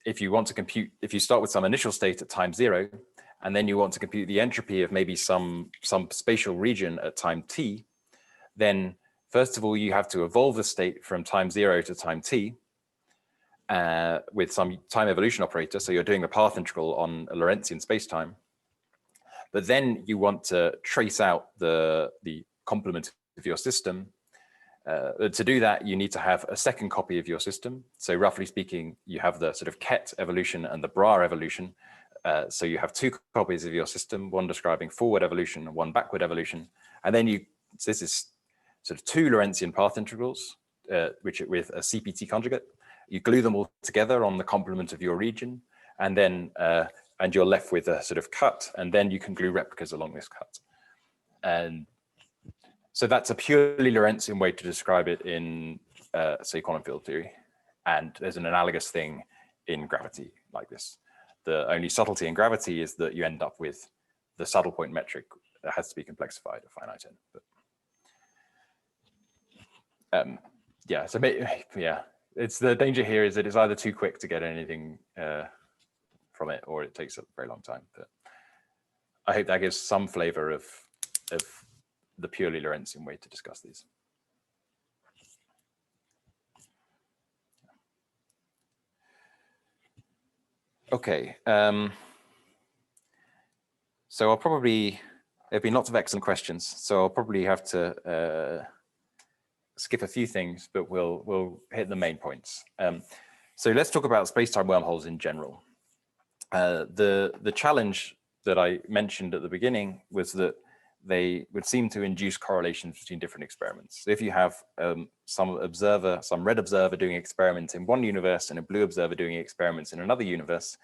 If you want to compute, if you start with some initial state at time 0, and then you want to compute the entropy of maybe some spatial region at time t, then first of all, you have to evolve the state from time 0 to time t with some time evolution operator. So you're doing a path integral on a Lorentzian spacetime. But then you want to trace out the complement of your system. To do that, you need to have a second copy of your system. So roughly speaking, you have the sort of Ket evolution and the Bra evolution. So you have two copies of your system, one describing forward evolution and one backward evolution. And then so this is sort of two Lorentzian path integrals, which with a CPT conjugate. You glue them all together on the complement of your region, and then and you're left with a sort of cut, and then you can glue replicas along this cut. And So that's a purely Lorentzian way to describe it in, say, quantum field theory. And there's an analogous thing in gravity like this. The only subtlety in gravity is that you end up with the saddle point metric that has to be complexified at finite n. But, yeah, so yeah, it's the danger here is that it's either too quick to get anything from it, or it takes a very long time. But I hope that gives some flavor of the purely Lorentzian way to discuss these. Okay, so I'll probably, there have been lots of excellent questions, so I'll probably have to skip a few things, but we'll hit the main points. So let's talk about space-time wormholes in general. The challenge that I mentioned at the beginning was that they would seem to induce correlations between different experiments. So if you have some red observer doing experiments in one universe and a blue observer doing experiments in another universe,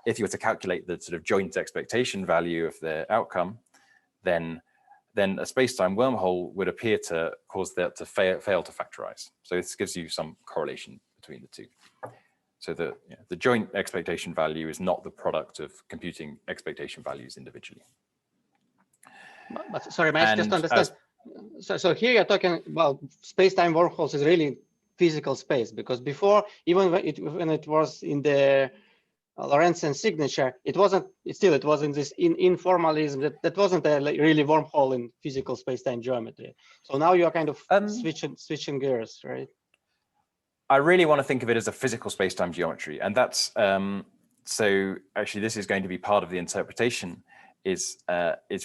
if you were to calculate the sort of joint expectation value of their outcome, then a space-time wormhole would appear to cause that to fail to factorize. So this gives you some correlation between the two. So the joint expectation value is not the product of computing expectation values individually. But sorry, may I just understand? So here you're talking about space-time wormholes is really physical space, because before, even when it was in the Lorentzian signature, it wasn't this informalism, that wasn't a really wormhole in physical space-time geometry. So now you're kind of switching gears, right? I really want to think of it as a physical space-time geometry, and that's so actually this is going to be part of the interpretation. Is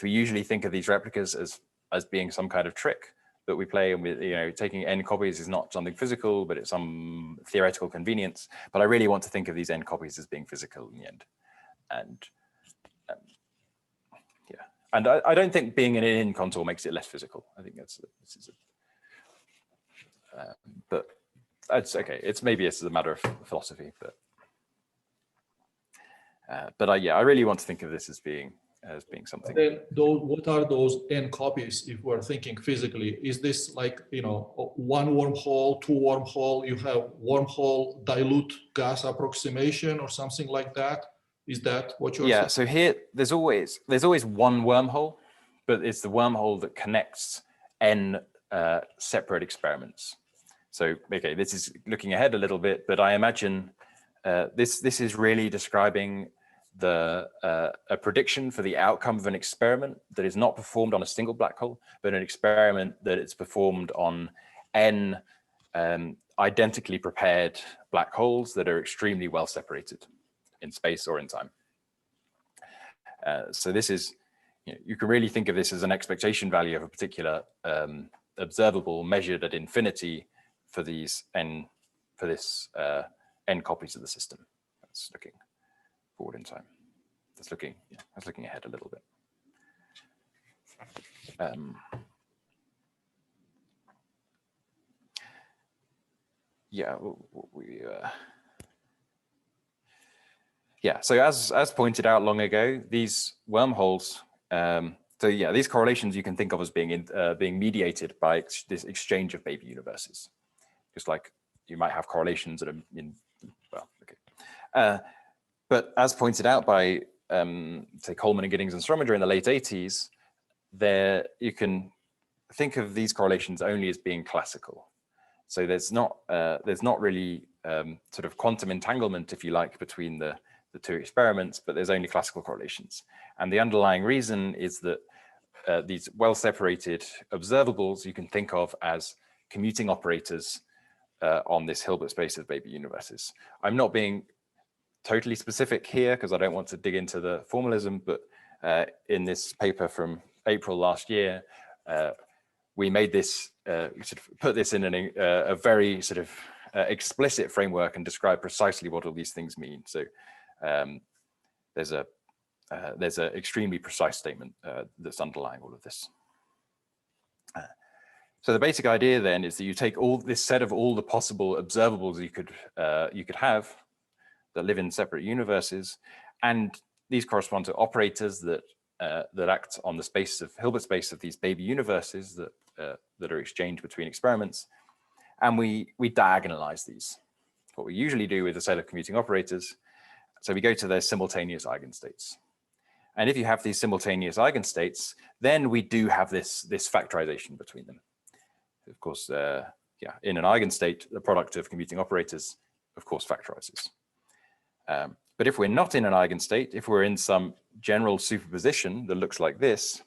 we usually think of these replicas as being some kind of trick that we play, and with taking n copies is not something physical, but it's some theoretical convenience. But I really want to think of these n copies as being physical in the end, and yeah, and I don't think being an in contour makes it less physical. I think but that's okay. Maybe it's a matter of philosophy, but yeah, I really want to think of this as being something. Then what are those n copies if we're thinking physically? Is this like, one wormhole, two wormhole, you have wormhole dilute gas approximation or something like that? Is that what you're saying? Yeah, so here there's always one wormhole, but it's the wormhole that connects n separate experiments. So, okay, this is looking ahead a little bit, but I imagine this is really describing a prediction for the outcome of an experiment that is not performed on a single black hole, but an experiment that is performed on n identically prepared black holes that are extremely well separated in space or in time. So this is, you can really think of this as an expectation value of a particular observable measured at infinity for these n copies of the system. That's looking forward in time. That's looking ahead a little bit. Yeah, so as pointed out long ago, these wormholes, so yeah, these correlations you can think of as being mediated by this exchange of baby universes. Just like you might have correlations that are well, okay. But as pointed out by, say, Coleman and Giddings and Strominger in the late 80s, you can think of these correlations only as being classical. So there's not really sort of quantum entanglement, if you like, between the two experiments, but there's only classical correlations. And the underlying reason is that these well-separated observables you can think of as commuting operators on this Hilbert space of baby universes. I'm not being totally specific here because I don't want to dig into the formalism, but in this paper from April last year, we made this, we sort of put this in a very sort of explicit framework and describe precisely what all these things mean. So there's an extremely precise statement that's underlying all of this. So the basic idea then is that you take all this set of all the possible observables you could have that live in separate universes, and these correspond to operators that that act on the space of Hilbert space of these baby universes that are exchanged between experiments, and we diagonalize these. What we usually do with a set of commuting operators, so we go to their simultaneous eigenstates. And if you have these simultaneous eigenstates, then we do have this factorization between them. Of course, yeah, in an eigenstate, the product of commuting operators, of course, factorizes. But if we're not in an eigenstate, if we're in some general superposition that looks like this,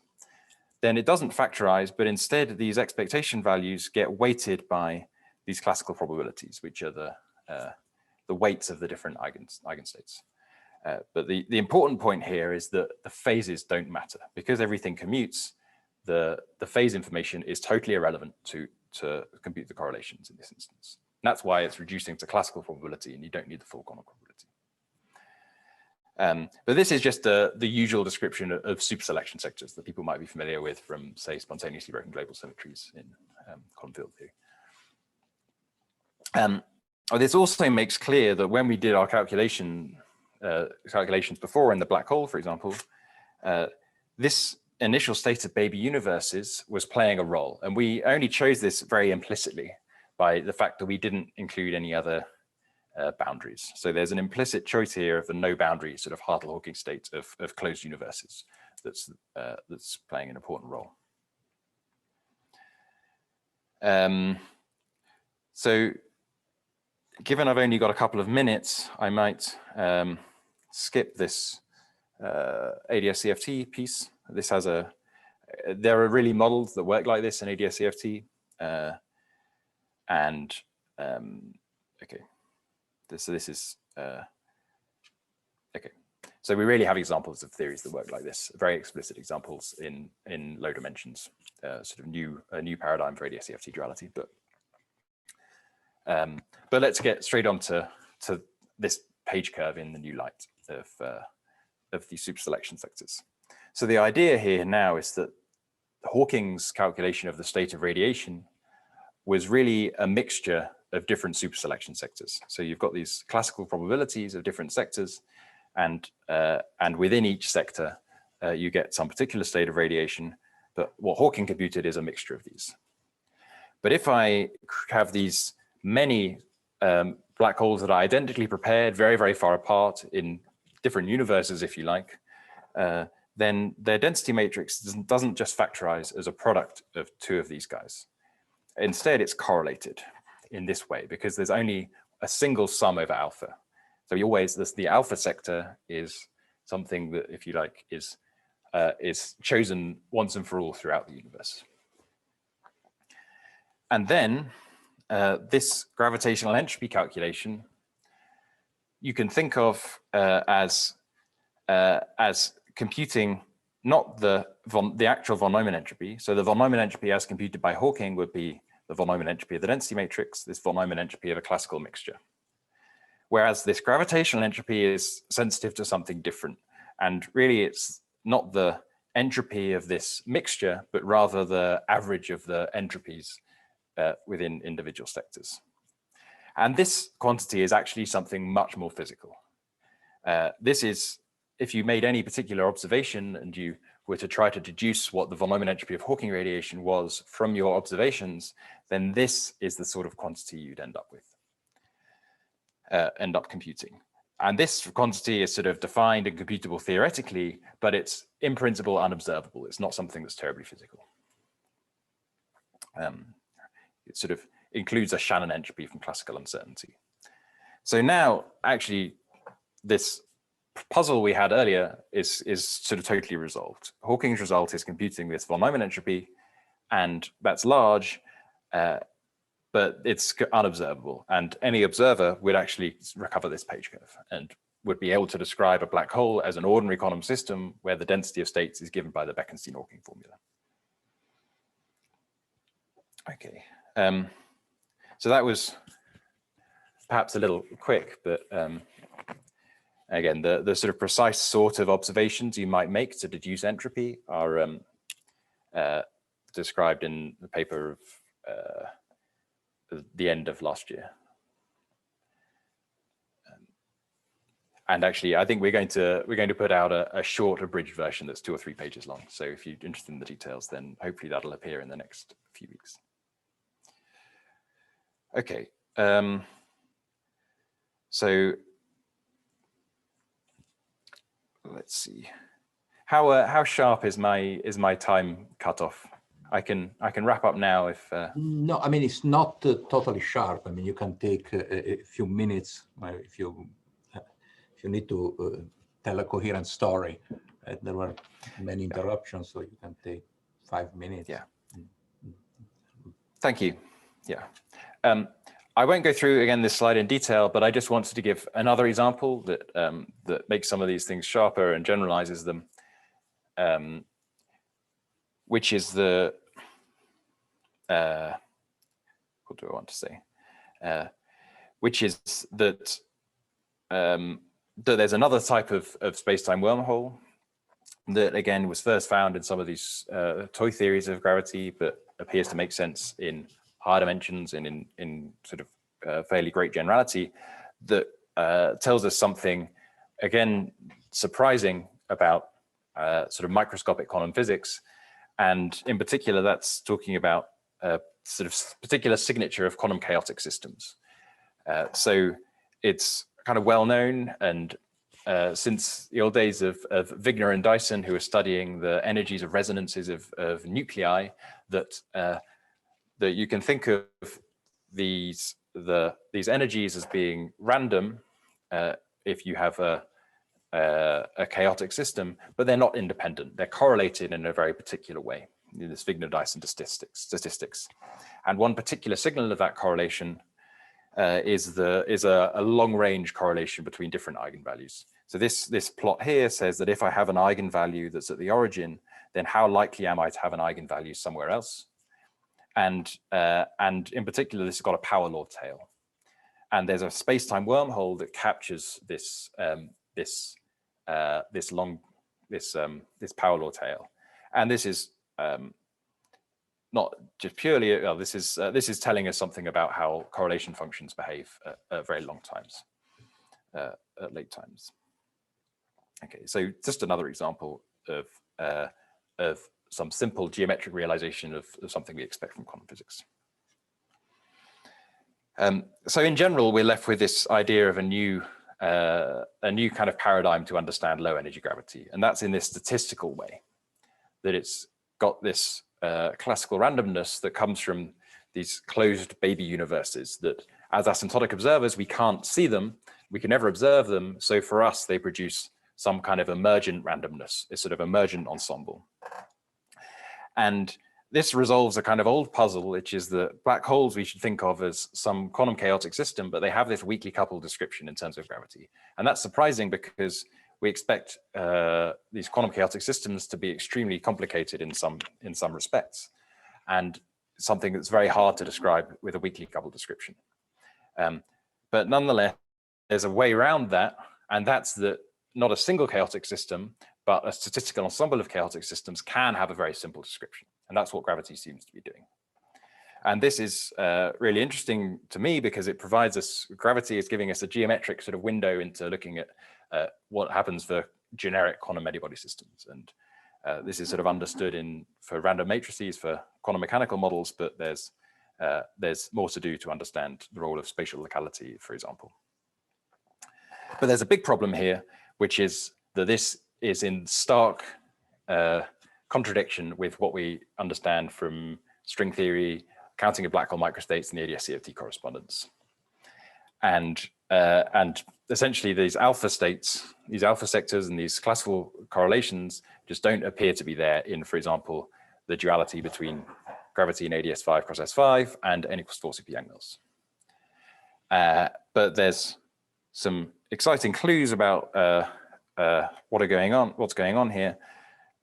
then it doesn't factorize, but instead these expectation values get weighted by these classical probabilities, which are the weights of the different eigenstates. But the important point here is that the phases don't matter. Because everything commutes, the phase information is totally irrelevant to compute the correlations in this instance. And that's why it's reducing to classical probability and you don't need the full quantum probability. But this is just the usual description of superselection sectors that people might be familiar with from, say, spontaneously broken global symmetries in quantum field theory. This also makes clear that when we did our calculations before in the black hole, for example, this initial state of baby universes was playing a role. And we only chose this very implicitly by the fact that we didn't include any other boundaries. So there's an implicit choice here of a no boundary sort of Hartle-Hawking state of closed universes that's playing an important role. So given I've only got a couple of minutes, I might skip this ADS-CFT piece. This has there are really models that work like this in ADS-CFT. Okay, this is, okay. So we really have examples of theories that work like this, very explicit examples in low dimensions, sort of a new paradigm for ADS-CFT duality. But let's get straight on to this page curve in the new light of these superselection sectors. So the idea here now is that Hawking's calculation of the state of radiation was really a mixture of different superselection sectors. So you've got these classical probabilities of different sectors, and within each sector, you get some particular state of radiation. But what Hawking computed is a mixture of these. But if I have these many black holes that are identically prepared, very, very far apart in different universes, if you like, then their density matrix doesn't just factorize as a product of two of these guys. Instead, it's correlated in this way because there's only a single sum over alpha. So you always, the alpha sector is something that, if you like, is chosen once and for all throughout the universe. And then this gravitational entropy calculation, you can think of as computing not the actual von Neumann entropy. So the von Neumann entropy as computed by Hawking would be the von Neumann entropy of the density matrix, this von Neumann entropy of a classical mixture. Whereas this gravitational entropy is sensitive to something different. And really it's not the entropy of this mixture, but rather the average of the entropies within individual sectors. And this quantity is actually something much more physical. This is, if you made any particular observation and you were to try to deduce what the von Neumann entropy of Hawking radiation was from your observations, then this is the sort of quantity you'd end up computing. And this quantity is sort of defined and computable theoretically, but it's in principle unobservable. It's not something that's terribly physical. It sort of includes a Shannon entropy from classical uncertainty. So now, actually, this puzzle we had earlier is sort of totally resolved. Hawking's result is computing this von Neumann entropy, and that's large, but it's unobservable. And any observer would actually recover this page curve and would be able to describe a black hole as an ordinary quantum system where the density of states is given by the Bekenstein-Hawking formula. Okay. So that was perhaps a little quick, but again, the sort of precise sort of observations you might make to deduce entropy are described in the paper of the end of last year. And actually, I think we're going to put out a short abridged version that's 2 or 3 pages long. So if you're interested in the details, then hopefully that'll appear in the next few weeks. Okay. So let's see. How sharp is my time cutoff? I can wrap up now if. No, I mean it's not totally sharp. I mean you can take a few minutes if you need to tell a coherent story. There were many interruptions, so you can take 5 minutes. Yeah. Thank you. Yeah. I won't go through again this slide in detail, but I just wanted to give another example that that makes some of these things sharper and generalizes them, which is the what do I want to say? Which is that that there's another type of space-time wormhole that again was first found in some of these toy theories of gravity, but appears to make sense in higher dimensions and in sort of fairly great generality, that tells us something again surprising about sort of microscopic quantum physics, and in particular that's talking about sort of particular signature of quantum chaotic systems. So it's kind of well known, and since the old days of Wigner and Dyson, who were studying the energies of resonances of nuclei, that that you can think of these energies as being random if you have a chaotic system, but they're not independent. They're correlated in a very particular way. This Wigner-Dyson statistics, and one particular signal of that correlation is a long-range correlation between different eigenvalues. So this plot here says that if I have an eigenvalue that's at the origin, then how likely am I to have an eigenvalue somewhere else? And in particular, this has got a power law tail, and there's a space-time wormhole that captures this this power law tail, and this is not just purely. This is telling us something about how correlation functions behave at very long times, at late times. Okay, so just another example of some simple geometric realization of something we expect from quantum physics. So in general, we're left with this idea of a new kind of paradigm to understand low energy gravity, and that's in this statistical way, that it's got this classical randomness that comes from these closed baby universes that as asymptotic observers, we can't see them, we can never observe them, so for us, they produce some kind of emergent randomness, a sort of emergent ensemble. And this resolves a kind of old puzzle, which is that black holes we should think of as some quantum chaotic system, but they have this weakly coupled description in terms of gravity. And that's surprising because we expect these quantum chaotic systems to be extremely complicated in some respects, and something that's very hard to describe with a weakly coupled description. But nonetheless, there's a way around that, and that's that not a single chaotic system, but a statistical ensemble of chaotic systems can have a very simple description. And that's what gravity seems to be doing. And this is really interesting to me because it provides us, gravity is giving us a geometric sort of window into looking at what happens for generic quantum many-body systems. And this is sort of understood for random matrices, for quantum mechanical models, but there's more to do to understand the role of spatial locality, for example. But there's a big problem here, which is that this is in stark contradiction with what we understand from string theory, counting of black hole microstates, and the ADS-CFT correspondence. And essentially these alpha states, these alpha sectors and these classical correlations just don't appear to be there in, for example, the duality between gravity and ADS5 cross S5 and n equals 4 CP Yang-Mills. But there's some exciting clues about what's going on here.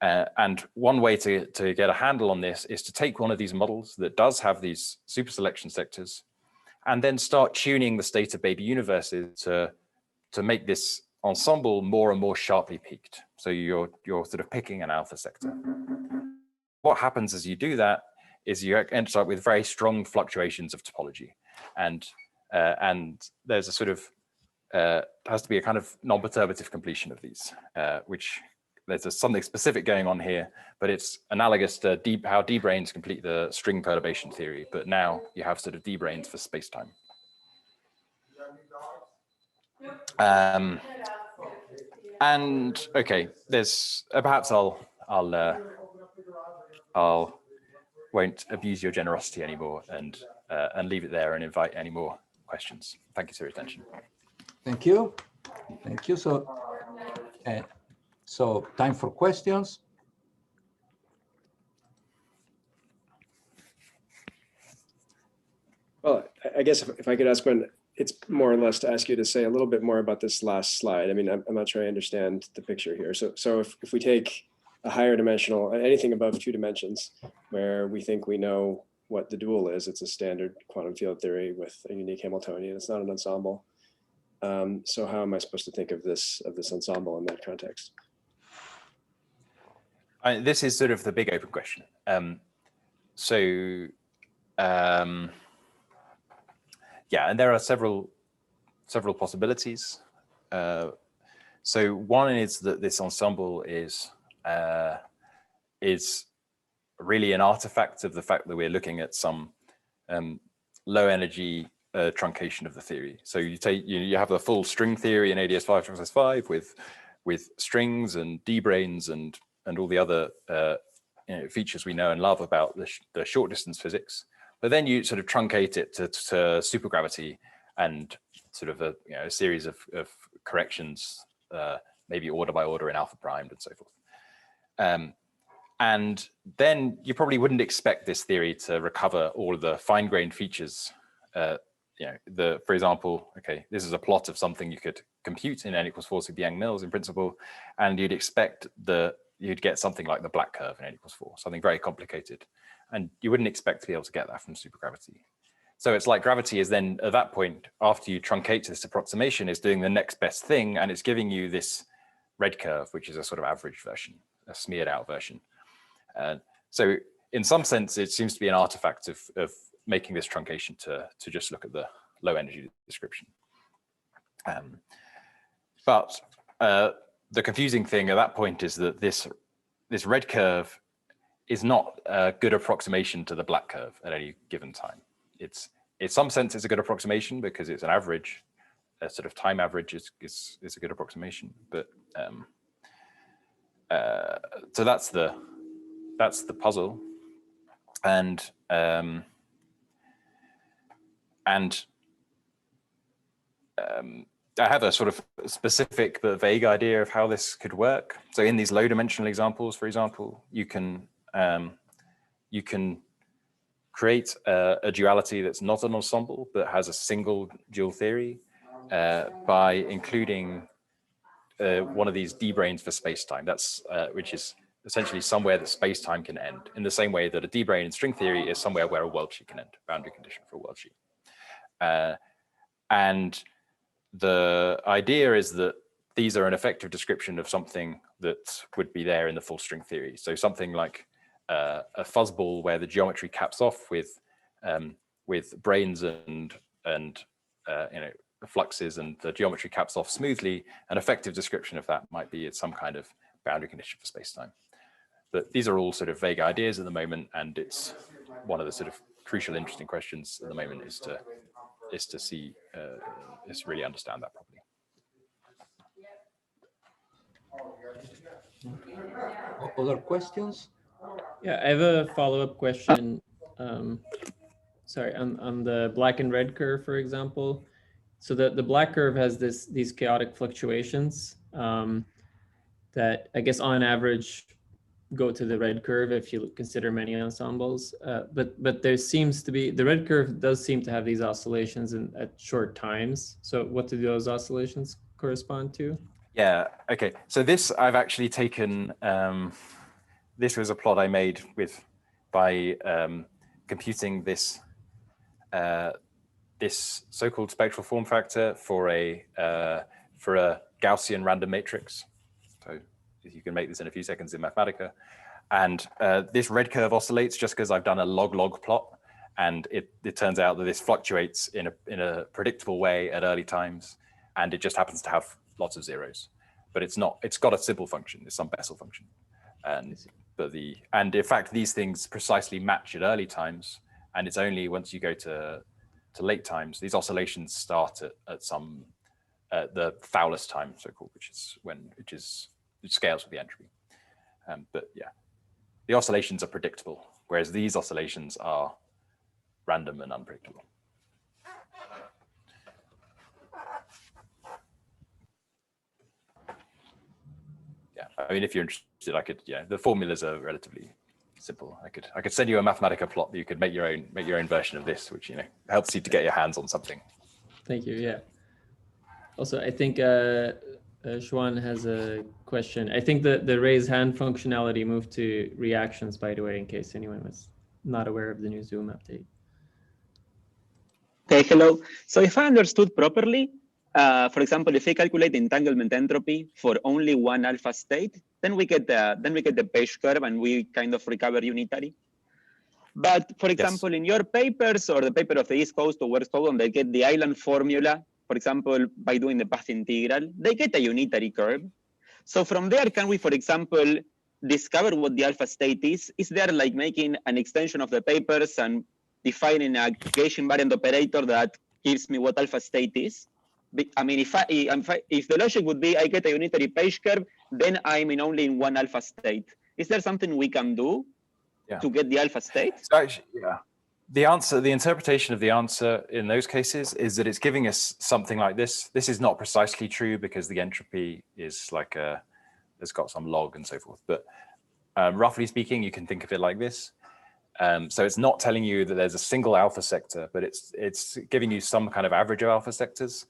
And one way to get a handle on this is to take one of these models that does have these super selection sectors and then start tuning the state of baby universes to make this ensemble more and more sharply peaked. So you're sort of picking an alpha sector. What happens as you do that is you end up with very strong fluctuations of topology. And there's a sort of has to be a kind of non-perturbative completion of these, which there's something specific going on here, but it's analogous to how D-branes complete the string perturbation theory, but now you have sort of D-branes for space-time. And okay, there's perhaps I'll won't abuse your generosity anymore and leave it there and invite any more questions. Thank you for your attention. Thank you. Thank you. So time for questions. Well, I guess if I could ask one, it's more or less to ask you to say a little bit more about this last slide. I mean, I'm not sure I understand the picture here. So if we take a higher dimensional, anything above 2 dimensions, where we think we know what the dual is, it's a standard quantum field theory with a unique Hamiltonian. It's not an ensemble. So how am I supposed to think of this ensemble in that context? This is sort of the big open question. Yeah, and there are several possibilities. So one is that this ensemble is really an artifact of the fact that we're looking at some low energy truncation of the theory. So you have the full string theory in ADS 5 with strings and D-branes and all the other features we know and love about the short distance physics. But then you sort of truncate it to supergravity and sort of a series of corrections, maybe order by order in alpha primed and so forth. And then you probably wouldn't expect this theory to recover all of the fine-grained features. For example, okay, this is a plot of something you could compute in n=4 super Yang-Mills in principle, and you'd expect you'd get something like the black curve in n=4, something very complicated. And you wouldn't expect to be able to get that from supergravity. So it's like gravity is then, at that point, after you truncate to this approximation, is doing the next best thing, and it's giving you this red curve, which is a sort of average version, a smeared out version. So in some sense, it seems to be an artifact of making this truncation to just look at the low energy description. But the confusing thing at that point is that this red curve is not a good approximation to the black curve at any given time. It's in some sense it's a good approximation because it's an average, a sort of time average is a good approximation. But so that's the puzzle, and I have a sort of specific but vague idea of how this could work. So in these low dimensional examples, for example, you can create a duality that's not an ensemble but has a single dual theory by including one of these D-branes for space-time. That's which is essentially somewhere that space-time can end, in the same way that a D-brane in string theory is somewhere where a world sheet can end, boundary condition for a world sheet. And the idea is that these are an effective description of something that would be there in the full string theory. So something like a fuzzball where the geometry caps off with branes and fluxes, and the geometry caps off smoothly. An effective description of that might be some kind of boundary condition for space-time. But these are all sort of vague ideas at the moment, and it's one of the sort of crucial, interesting questions at the moment is to really understand that properly. Other questions? Yeah, I have a follow-up question. Sorry, on the black and red curve, for example. So the black curve has these chaotic fluctuations that I guess on average go to the red curve if you consider many ensembles. But there seems to be, the red curve does seem to have these oscillations at short times. So what do those oscillations correspond to? Yeah, okay. So this I've actually taken, this was a plot I made by computing this this so-called spectral form factor for a Gaussian random matrix. So you can make this in a few seconds in Mathematica. And this red curve oscillates just because I've done a log-log plot. And it turns out that this fluctuates in a predictable way at early times and it just happens to have lots of zeros. But it's not, it's got a simple function, it's some Bessel function. And in fact, these things precisely match at early times, and it's only once you go to late times, these oscillations start at some the Fowler's time, so-called, which it scales with the entropy. But yeah, the oscillations are predictable, whereas these oscillations are random and unpredictable. Yeah, I mean, if you're interested, I could. Yeah, the formulas are relatively simple. I could send you a Mathematica plot that you could make your own version of this, which helps you to get your hands on something. Thank you. Yeah. Also, I think Xuan has a question. I think the raise hand functionality moved to reactions, by the way, in case anyone was not aware of the new Zoom update. Okay, hello. So if I understood properly, for example, if I calculate entanglement entropy for only one alpha state, then we get the Page curve and we kind of recover unitary. But for example, in your papers or the paper of the East Coast or West Coast, they get the island formula, for example, by doing the path integral, they get a unitary curve. So from there, can we, for example, discover what the alpha state is? Is there like making an extension of the papers and defining a gauge invariant operator that gives me what alpha state is? I mean, if the logic would be I get a unitary Page curve, then I'm only in one alpha state. Is there something we can do to get the alpha state? So actually, yeah. The interpretation of the answer in those cases is that it's giving us something like this. This is not precisely true because the entropy is like it's got some log and so forth. But roughly speaking, you can think of it like this. So it's not telling you that there's a single alpha sector, but it's giving you some kind of average of alpha sectors.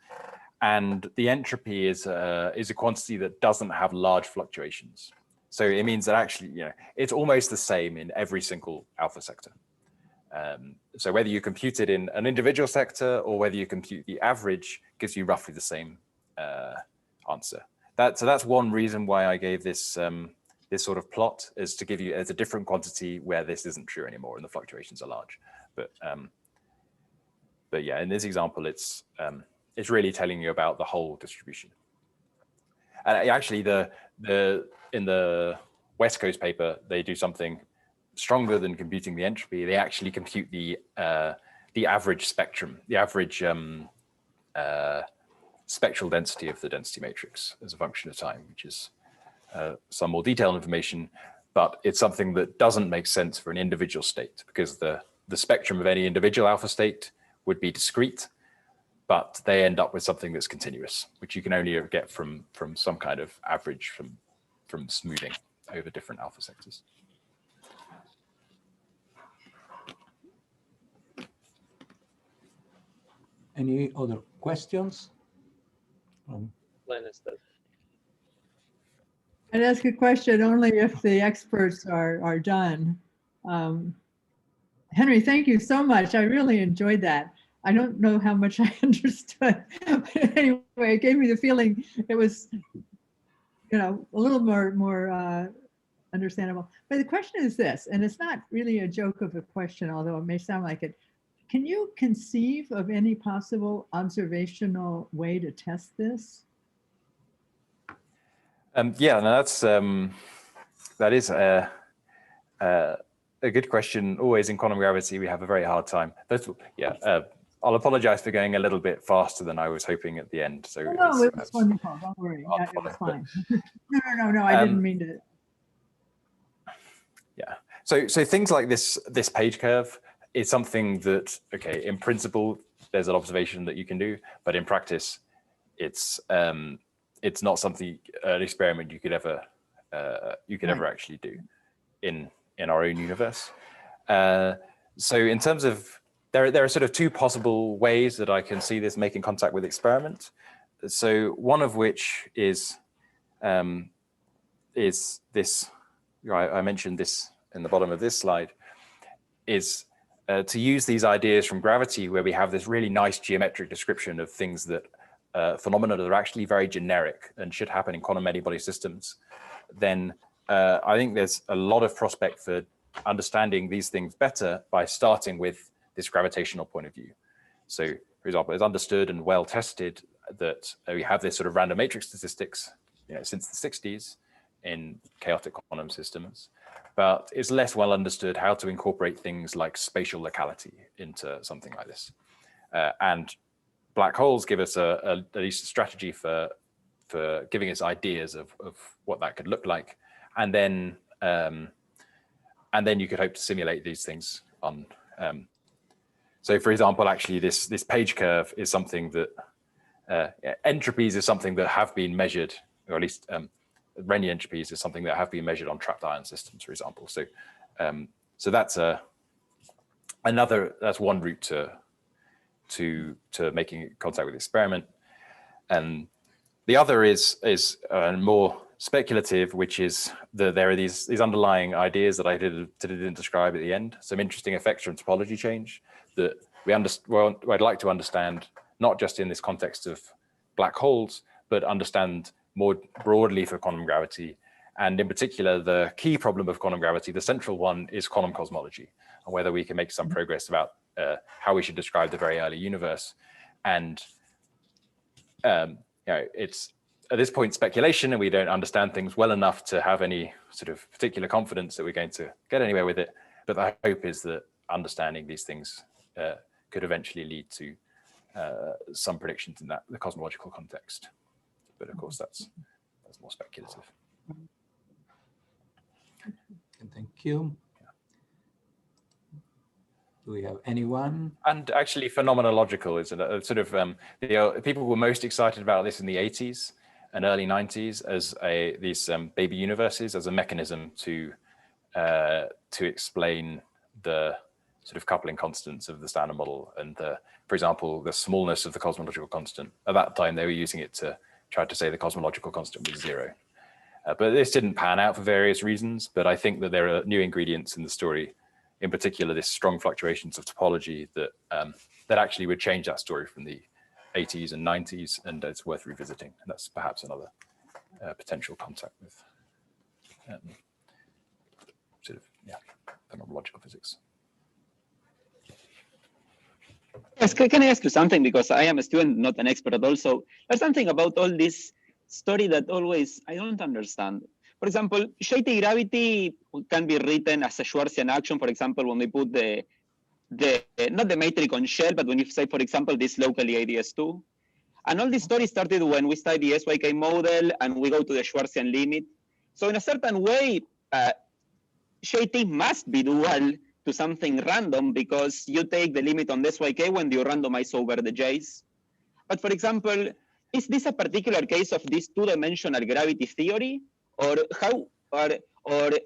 And the entropy is a quantity that doesn't have large fluctuations. So it means that actually, it's almost the same in every single alpha sector. So whether you compute it in an individual sector or whether you compute the average gives you roughly the same answer. So that's one reason why I gave this this sort of plot, is to give you as a different quantity where this isn't true anymore and the fluctuations are large. But yeah, in this example, it's really telling you about the whole distribution. And actually, in the West Coast paper, they do something stronger than computing the entropy. They actually compute the average spectrum, the average spectral density of the density matrix as a function of time, which is some more detailed information, but it's something that doesn't make sense for an individual state because the spectrum of any individual alpha state would be discrete, but they end up with something that's continuous, which you can only get from some kind of average from smoothing over different alpha sectors. Any other questions? Linus does. I'd ask a question only if the experts are done. Henry, thank you so much. I really enjoyed that. I don't know how much I understood, but anyway, it gave me the feeling it was, a little more understandable. But the question is this, and it's not really a joke of a question, although it may sound like it. Can you conceive of any possible observational way to test this? Yeah, no, that is a good question. Always in quantum gravity, we have a very hard time. I'll apologize for going a little bit faster than I was hoping at the end. So no, it was wonderful. Don't worry. Yeah, it was fine. No, I didn't mean to. Yeah. So things like this Page curve is something that, okay, in principle, there's an observation that you can do, but in practice, it's not something, an experiment you could ever actually do in our own universe. So in terms of, there are sort of two possible ways that I can see this making contact with experiment. So one of which is this, I mentioned this in the bottom of this slide, is to use these ideas from gravity where we have this really nice geometric description of things that phenomena that are actually very generic and should happen in quantum many-body systems, then I think there's a lot of prospect for understanding these things better by starting with this gravitational point of view. So, for example, it's understood and well tested that we have this sort of random matrix statistics, since the 60s in chaotic quantum systems, but it's less well understood how to incorporate things like spatial locality into something like this. And black holes give us at least a strategy for giving us ideas of what that could look like, and then you could hope to simulate these things on. So, for example, actually, this page curve is something that entropies is something that have been measured, or at least Renyi entropies is something that have been measured on trapped ion systems, for example. So, so that's one route to making contact with the experiment. And the other is more speculative, which is that there are these underlying ideas that I didn't describe at the end. Some interesting effects from topology change that I'd like to understand, not just in this context of black holes, but understand more broadly for quantum gravity. And in particular, the key problem of quantum gravity, the central one, is quantum cosmology, and whether we can make some progress about how we should describe the very early universe. And it's at this point speculation, and we don't understand things well enough to have any sort of particular confidence that we're going to get anywhere with it. But the hope is that understanding these things could eventually lead to some predictions in the cosmological context. But of course, that's more speculative. Thank you. Do we have anyone? And actually, phenomenological is a sort of people were most excited about this in the 80s and early 90s as these baby universes as a mechanism to explain the sort of coupling constants of the standard model and for example, the smallness of the cosmological constant. At that time, they were using it to try to say the cosmological constant was 0. But this didn't pan out for various reasons. But I think that there are new ingredients in the story, in particular, this strong fluctuations of topology that that actually would change that story from the 80s and 90s, and it's worth revisiting. And that's perhaps another potential contact with phenomenological physics. Yes, can I ask you something? Because I am a student, not an expert at all. So there's something about all this story that always I don't understand. For example, shady gravity can be written as a Schwarzian action. For example, when we put not the matrix on shell, but when you say, for example, this locally ADS2. And all this story started when we study the SYK model and we go to the Schwarzian limit. So in a certain way, shady must be dual to something random because you take the limit on the SYK when you randomize over the J's. But for example, is this a particular case of this two-dimensional gravity theory, or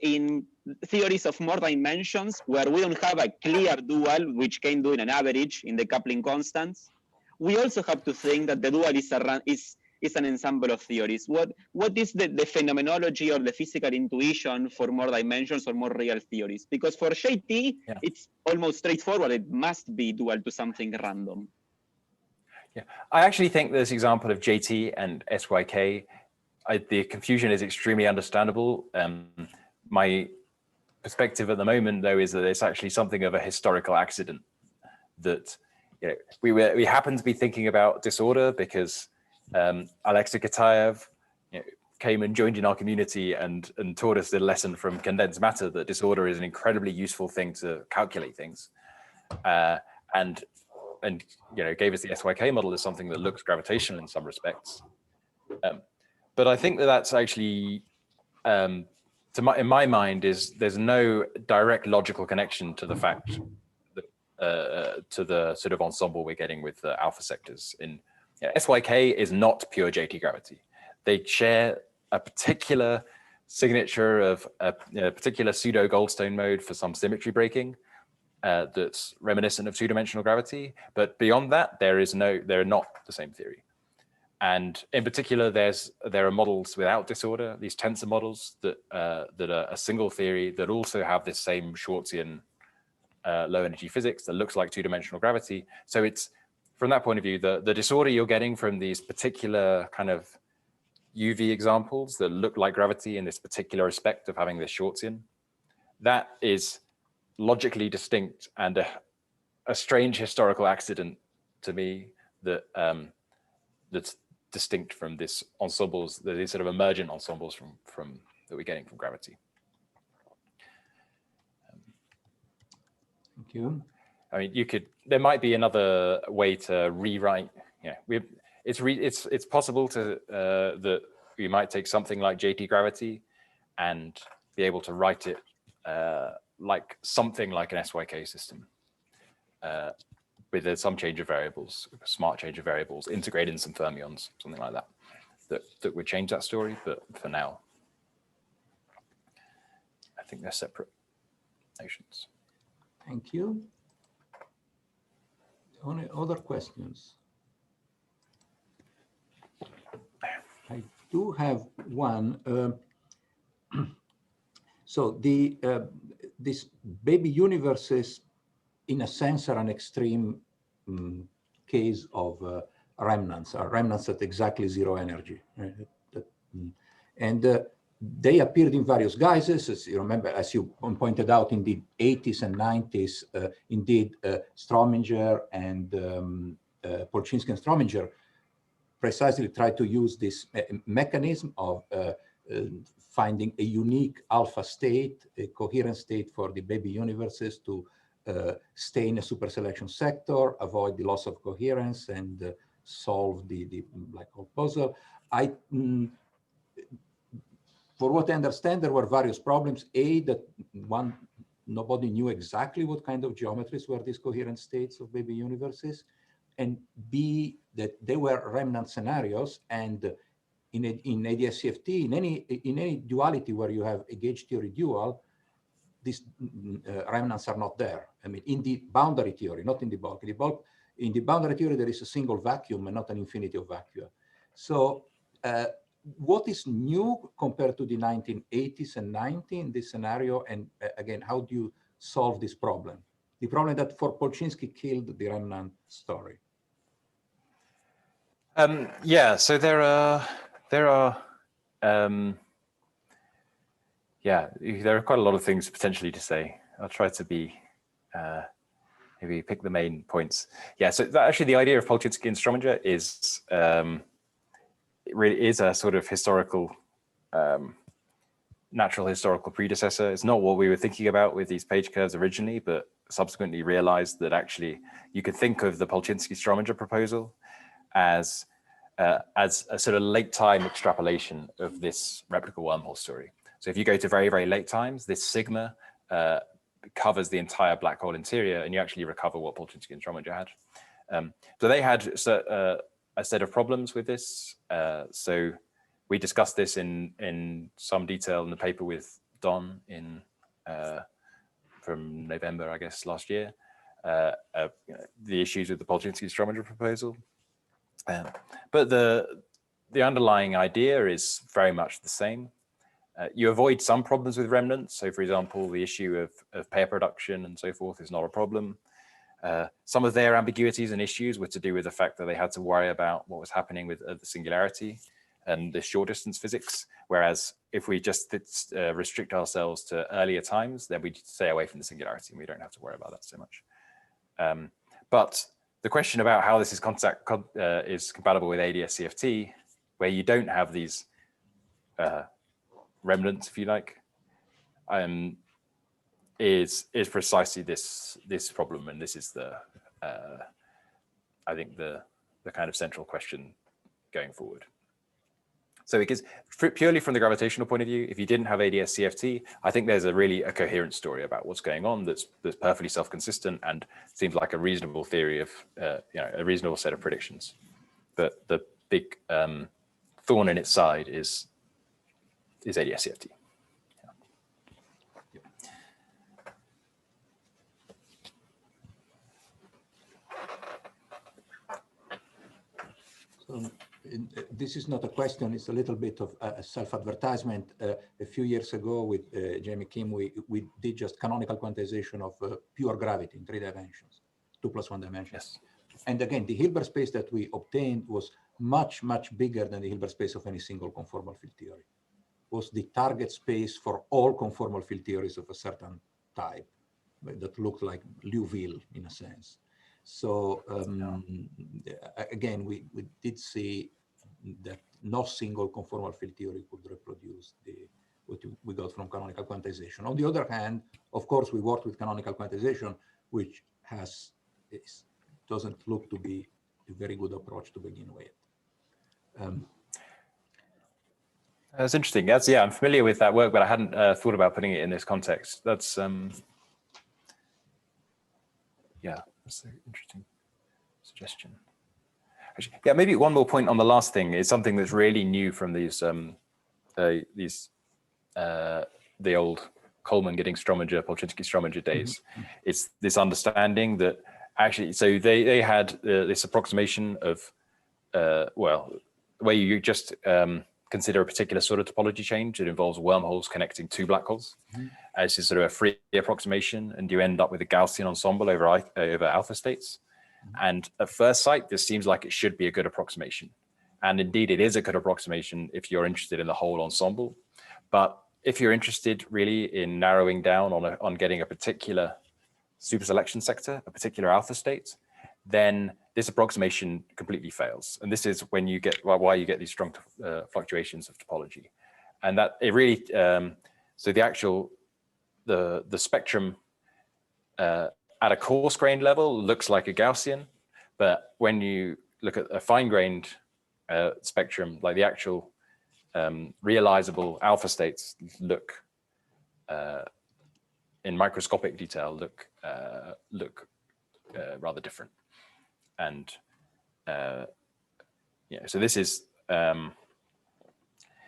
in theories of more dimensions where we don't have a clear dual which can do in an average in the coupling constants? We also have to think that the dual is an ensemble of theories. What is the phenomenology or the physical intuition for more dimensions or more real theories? Because for JT, it's almost straightforward. It must be dual to something random. Yeah, I actually think this example of JT and SYK, the confusion is extremely understandable. My perspective at the moment, though, is that it's actually something of a historical accident that we happen to be thinking about disorder because Alexei Kitaev came and joined in our community and taught us the lesson from condensed matter that disorder is an incredibly useful thing to calculate things, and gave us the SYK model as something that looks gravitational in some respects. But I think that that's actually, in my mind, there's no direct logical connection to the fact that to the sort of ensemble we're getting with the alpha sectors in. SYK is not pure JT gravity. They share a particular signature of a particular pseudo Goldstone mode for some symmetry breaking that's reminiscent of two-dimensional gravity. But beyond that, they're not the same theory. And in particular, there are models without disorder, these tensor models that are a single theory that also have this same Schwarzian low energy physics that looks like two-dimensional gravity. So it's, from that point of view, the disorder you're getting from these particular kind of UV examples that look like gravity in this particular respect of having this Schwarzian, that is logically distinct and a strange historical accident to me that that's distinct from this ensembles, these sort of emergent ensembles from that we're getting from gravity. Thank you. I mean, there might be another way to rewrite. It's possible to that we might take something like JT gravity and be able to write it like something like an SYK system with some change of variables, smart change of variables, integrate in some fermions, something like that, that would change that story. But for now, I think they're separate notions. Thank you. Any other questions? I do have one. So these baby universes, in a sense, are an extreme case of remnants, are remnants at exactly zero energy. Right? And they appeared in various guises, as you remember, as you pointed out in the 80s and 90s. Indeed, Strominger and Polchinski and Strominger precisely tried to use this mechanism of finding a unique alpha state, a coherent state for the baby universes to stay in a superselection sector, avoid the loss of coherence, and solve the black hole puzzle. For what I understand, there were various problems. A, that nobody knew exactly what kind of geometries were these coherent states of baby universes. And B, that they were remnant scenarios. And in ADS-CFT, in any duality where you have a gauge theory dual, these remnants are not there. I mean, in the boundary theory, not in the bulk. In the boundary theory, there is a single vacuum and not an infinity of vacua. So what is new compared to the 1980s and 90s in this scenario? And again, how do you solve this problem? The problem that for Polchinski killed the remnant story. Yeah, so there are quite a lot of things potentially to say. I'll try to be maybe pick the main points. Yeah, so actually the idea of Polchinski and Strominger is it really is a sort of historical, natural historical predecessor. It's not what we were thinking about with these page curves originally, but subsequently realized that actually you could think of the Polchinski-Strominger proposal as a sort of late time extrapolation of this replicable wormhole story. So if you go to very, very late times, this sigma covers the entire black hole interior, and you actually recover what Polchinski and Strominger had. So they had a set of problems with this. So we discussed this in some detail in the paper with Don from November, I guess, last year. The issues with the Polchinski-Strominger proposal. But the underlying idea is very much the same. You avoid some problems with remnants. So for example, the issue of pair production and so forth is not a problem. Some of their ambiguities and issues were to do with the fact that they had to worry about what was happening with the singularity and the short distance physics. Whereas if we just restrict ourselves to earlier times, then we stay away from the singularity and we don't have to worry about that so much. But the question about how this is compatible with ADS-CFT, where you don't have these remnants, if you like, is precisely this problem, and this is the I think the kind of central question going forward. So because purely from the gravitational point of view, if you didn't have ADS-CFT, I think there's a coherent story about what's going on that's perfectly self-consistent and seems like a reasonable theory of a reasonable set of predictions. But the big thorn in its side is ADS-CFT. So this is not a question, it's a little bit of a self-advertisement. A few years ago with Jamie Kim, we did just canonical quantization of pure gravity in 3 dimensions, 2 + 1 dimensions. Yes. And again, the Hilbert space that we obtained was much, much bigger than the Hilbert space of any single conformal field theory. It was the target space for all conformal field theories of a certain type that looked like Liouville in a sense. So again, we did see that no single conformal field theory could reproduce what we got from canonical quantization. On the other hand, of course, we worked with canonical quantization, which doesn't look to be a very good approach to begin with. That's interesting. Yeah, I'm familiar with that work, but I hadn't thought about putting it in this context. That's yeah, that's an interesting suggestion. Actually, yeah, maybe one more point on the last thing is something that's really new from the old Coleman getting Strominger, Polchinski Strominger days. It's this understanding that actually, so they had this approximation of well, where you just consider a particular sort of topology change. It involves wormholes connecting two black holes. This is sort of a free approximation, and you end up with a Gaussian ensemble over alpha states. And at first sight, this seems like it should be a good approximation. And indeed, it is a good approximation if you're interested in the whole ensemble. But if you're interested really in narrowing down on getting a particular superselection sector, a particular alpha state, then this approximation completely fails. And this is when you get why you get these strong fluctuations of topology. And that it really, so the spectrum at a coarse grained level looks like a Gaussian, but when you look at a fine grained spectrum, like the actual realizable alpha states look in microscopic detail look rather different. And yeah, so this is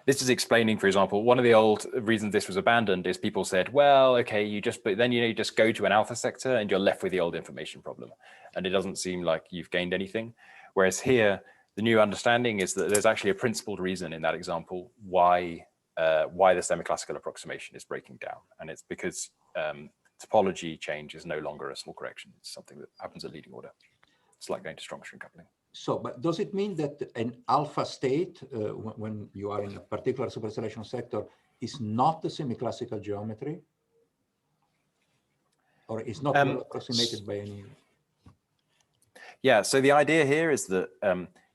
explaining, for example, one of the old reasons this was abandoned is people said, well, okay, you just go to an alpha sector and you're left with the old information problem. And it doesn't seem like you've gained anything. Whereas here, the new understanding is that there's actually a principled reason in that example why the semi-classical approximation is breaking down. And it's because topology change is no longer a small correction. It's something that happens at leading order. It's like going to strong string coupling. So, but does it mean that an alpha state, when you are in a particular superselection sector, is not the semi-classical geometry? Or is not well approximated by any? Yeah, so the idea here is that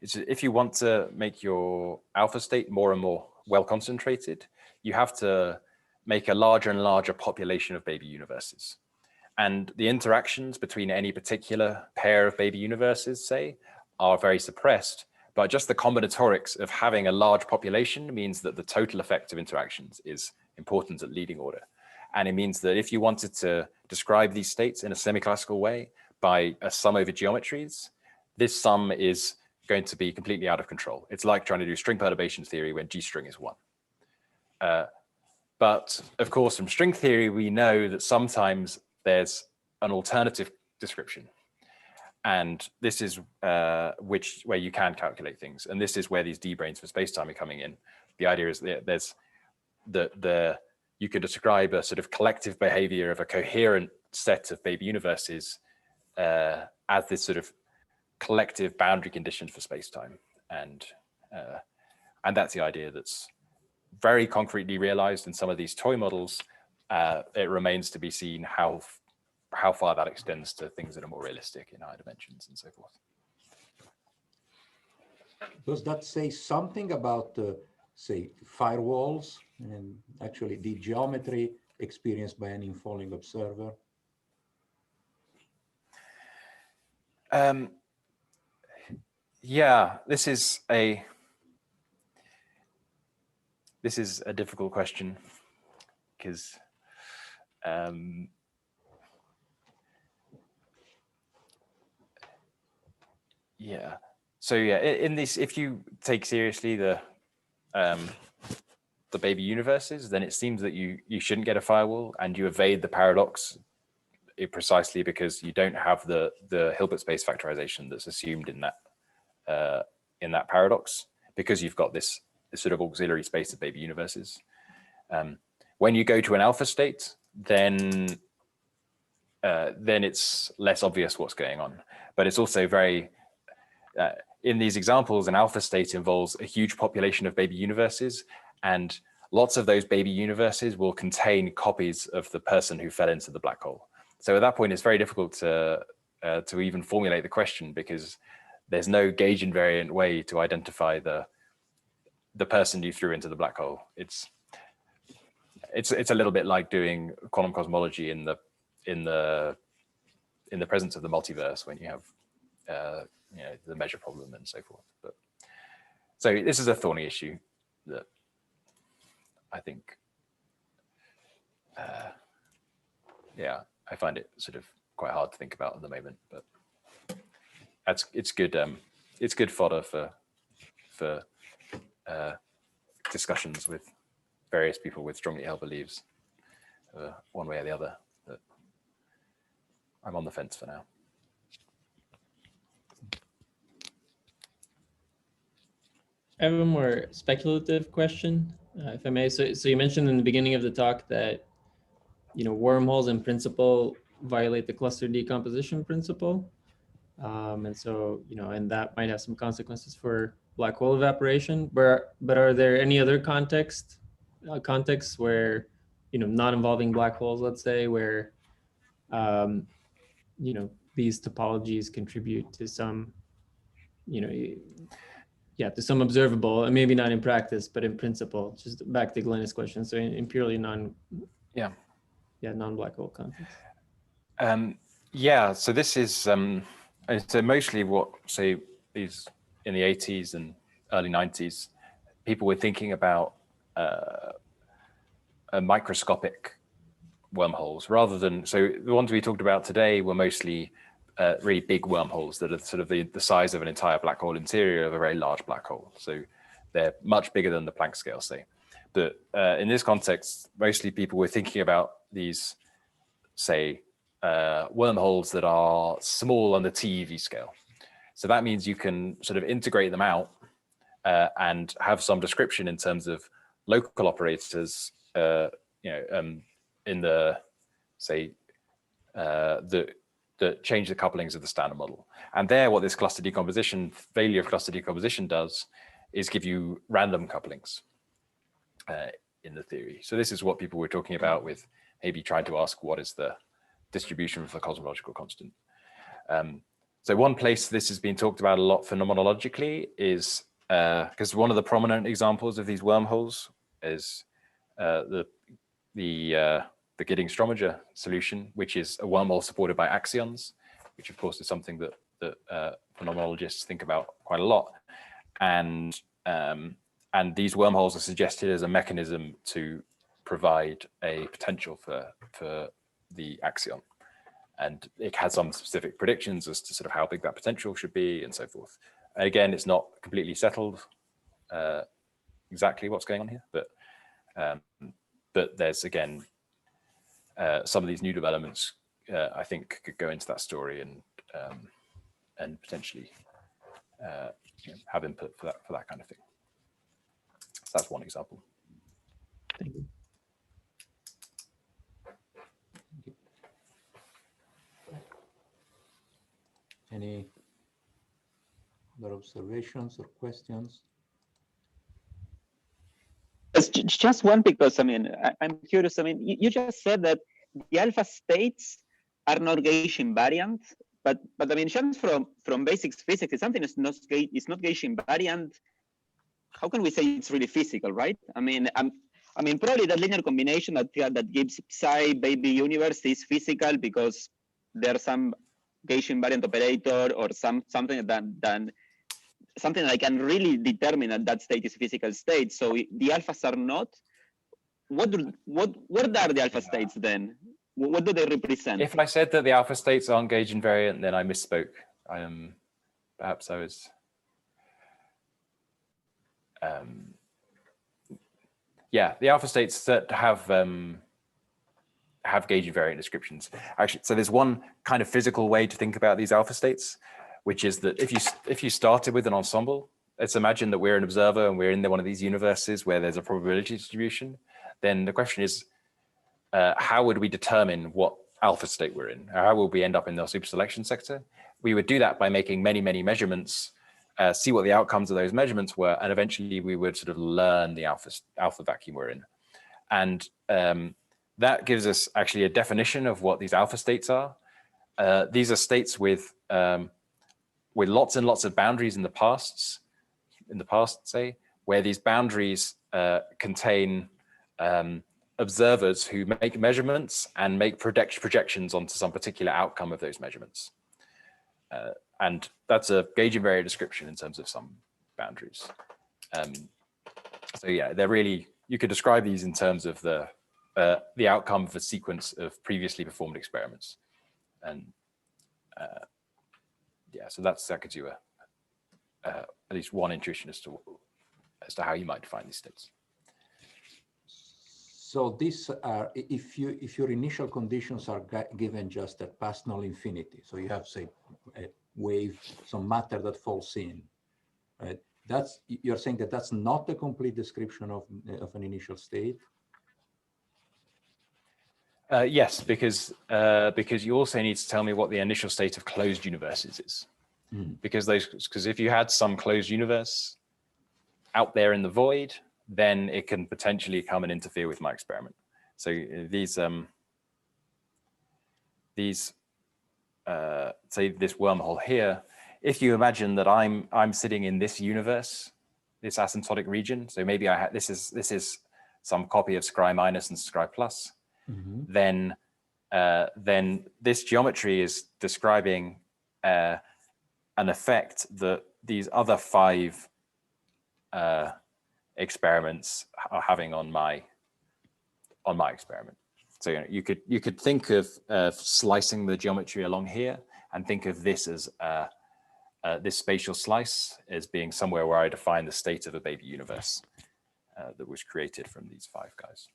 if you want to make your alpha state more and more well concentrated, you have to make a larger and larger population of baby universes. And the interactions between any particular pair of baby universes, say, are very suppressed, but just the combinatorics of having a large population means that the total effect of interactions is important at leading order. And it means that if you wanted to describe these states in a semi-classical way by a sum over geometries, this sum is going to be completely out of control. It's like trying to do string perturbation theory when G string is 1. But of course, from string theory, we know that sometimes there's an alternative description. And this is where you can calculate things. And this is where these D-branes for spacetime are coming in. The idea is that there's you could describe a sort of collective behavior of a coherent set of baby universes as this sort of collective boundary condition for spacetime. And that's the idea that's very concretely realized in some of these toy models. It remains to be seen how far that extends to things that are more realistic in higher dimensions and so forth. Does that say something about, say, firewalls and actually the geometry experienced by an infalling observer? Yeah, this is a difficult question because yeah. So yeah, in this, if you take seriously the baby universes, then it seems that you shouldn't get a firewall, and you evade the paradox precisely because you don't have the Hilbert space factorization that's assumed in that paradox, because you've got this sort of auxiliary space of baby universes. When you go to an alpha state, then it's less obvious what's going on, but it's also very in these examples, an alpha state involves a huge population of baby universes, and lots of those baby universes will contain copies of the person who fell into the black hole. So at that point, it's very difficult to to even formulate the question, because there's no gauge invariant way to identify the person you threw into the black hole. It's a little bit like doing quantum cosmology in the presence of the multiverse, when you have you know, the measure problem and so forth. But so this is a thorny issue that I think yeah, I find it sort of quite hard to think about at the moment, but it's good fodder for discussions with various people with strongly held beliefs, one way or the other. But I'm on the fence for now. I have a more speculative question, if I may. So you mentioned in the beginning of the talk that, you know, wormholes in principle violate the cluster decomposition principle. And so, you know, and that might have some consequences for black hole evaporation. But are there any other contexts where, you know, not involving black holes, let's say, where, you know, these topologies contribute to some, you know, yeah, to some observable, and maybe not in practice, but in principle, just back to Glennis' question. So in purely non-black hole context. Yeah, so this is, so mostly what, say, these in the 80s and early 90s, people were thinking about microscopic wormholes rather than, so the ones we talked about today were mostly really big wormholes that are sort of the size of an entire black hole interior of a very large black hole. So they're much bigger than the Planck scale, say. But in this context, mostly people were thinking about these, say, wormholes that are small on the TeV scale. So that means you can sort of integrate them out and have some description in terms of local operators, you know, in the, say, that change the couplings of the standard model. And there, what this cluster decomposition, failure of cluster decomposition does is give you random couplings in the theory. So this is what people were talking about with maybe trying to ask what is the distribution for the cosmological constant. So one place this has been talked about a lot phenomenologically is, because one of the prominent examples of these wormholes is the Giddings-Strominger solution, which is a wormhole supported by axions, which of course is something that phenomenologists think about quite a lot. And these wormholes are suggested as a mechanism to provide a potential for the axion. And it has some specific predictions as to sort of how big that potential should be and so forth. Again, it's not completely settled exactly what's going on here, but there's, again, some of these new developments, I think, could go into that story and potentially you know, have input for that kind of thing. So that's one example. Thank you. Any other observations or questions? It's just one, because I mean, I'm curious. I mean, you just said that the alpha states are not gauge invariant, but I mean, just from basics physics, if something is not gauge invariant, how can we say it's really physical, right? I mean, probably that linear combination that gives psi baby universe is physical because there's some gauge invariant operator or something that I can really determine that state is a physical state. So the alphas are not. What are the alpha states then? What do they represent? If I said that the alpha states aren't gauge invariant, then I misspoke. Perhaps I was. Yeah, the alpha states that have gauge invariant descriptions. Actually, so there's one kind of physical way to think about these alpha states, which is that if you started with an ensemble, let's imagine that we're an observer and we're in one of these universes where there's a probability distribution, then the question is, how would we determine what alpha state we're in? Or how would we end up in the super selection sector? We would do that by making many, many measurements, see what the outcomes of those measurements were, and eventually we would sort of learn the alpha vacuum we're in. And that gives us actually a definition of what these alpha states are. these are states with lots and lots of boundaries in the past, say, where these boundaries contain observers who make measurements and make projections onto some particular outcome of those measurements. And that's a gauge invariant description in terms of some boundaries. So yeah, they're really, you could describe these in terms of the outcome of a sequence of previously performed experiments. And yeah, so that gives you at least one intuition as to how you might define these states. So these are, if your initial conditions are given just at past null infinity, so you have, say, a wave, some matter that falls in, right? You're saying that that's not a complete description of an initial state? Yes, because you also need to tell me what the initial state of closed universes is. Because if you had some closed universe out there in the void, then it can potentially come and interfere with my experiment. So these say this wormhole here, if you imagine that I'm sitting in this universe, this asymptotic region, so maybe this is some copy of Scry minus and Scry plus, then this geometry is describing an effect that these other 5 experiments are having on my experiment. So you could think of slicing the geometry along here and think of this as this spatial slice as being somewhere where I define the state of a baby universe that was created from these 5 guys.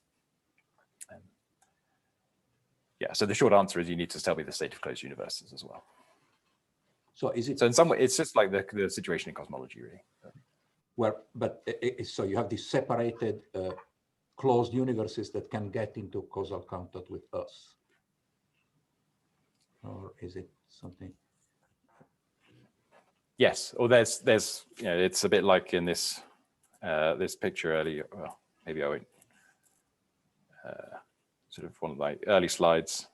Yeah, so the short answer is you need to tell me the state of closed universes as well. So is it? So in some way, it's just like the situation in cosmology, really. So you have these separated closed universes that can get into causal contact with us, or is it something? Yes, or there's it's a bit like in this this picture earlier. Well, maybe I won't. Sort of one of my early slides.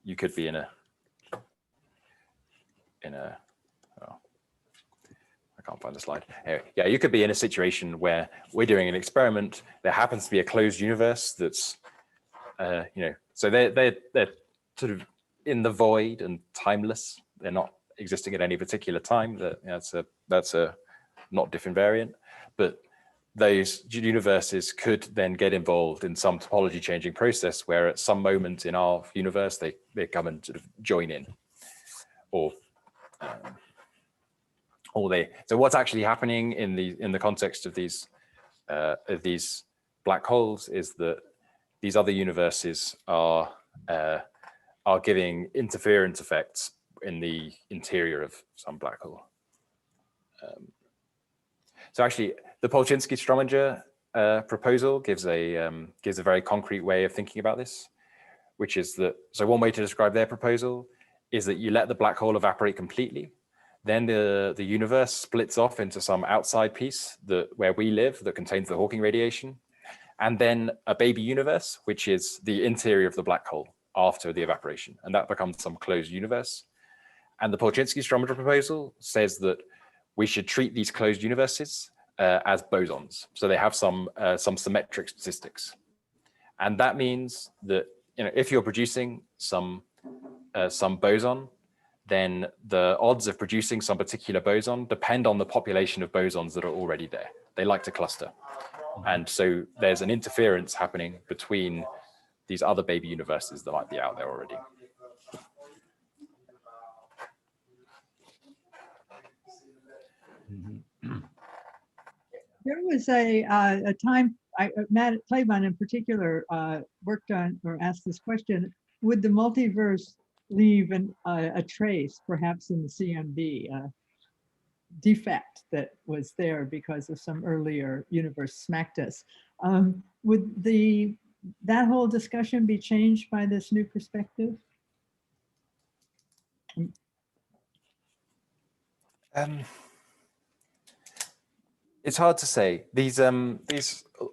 You could be in a. Oh, I can't find the slide. Anyway, yeah, you could be in a situation where we're doing an experiment. There happens to be a closed universe that's, so they're sort of in the void and timeless. They're not existing at any particular time. That's a not diff invariant, but those universes could then get involved in some topology changing process where at some moment in our universe they come and sort of join in, or so what's actually happening in the context of these black holes is that these other universes are giving interference effects in the interior of some black hole. So actually, the Polchinski-Strominger proposal gives a very concrete way of thinking about this, which is that, so one way to describe their proposal is that you let the black hole evaporate completely, then the universe splits off into some outside piece where we live that contains the Hawking radiation, and then a baby universe, which is the interior of the black hole after the evaporation, and that becomes some closed universe. And the Polchinski-Strominger proposal says that we should treat these closed universes as bosons. So they have some symmetric statistics. And that means that if you're producing some boson, then the odds of producing some particular boson depend on the population of bosons that are already there. They like to cluster. And so there's an interference happening between these other baby universes that might be out there already. There was a time, Matt Claiborne in particular worked on or asked this question: would the multiverse leave a trace, perhaps in the CMB defect that was there because of some earlier universe smacked us? Would that whole discussion be changed by this new perspective? It's hard to say. These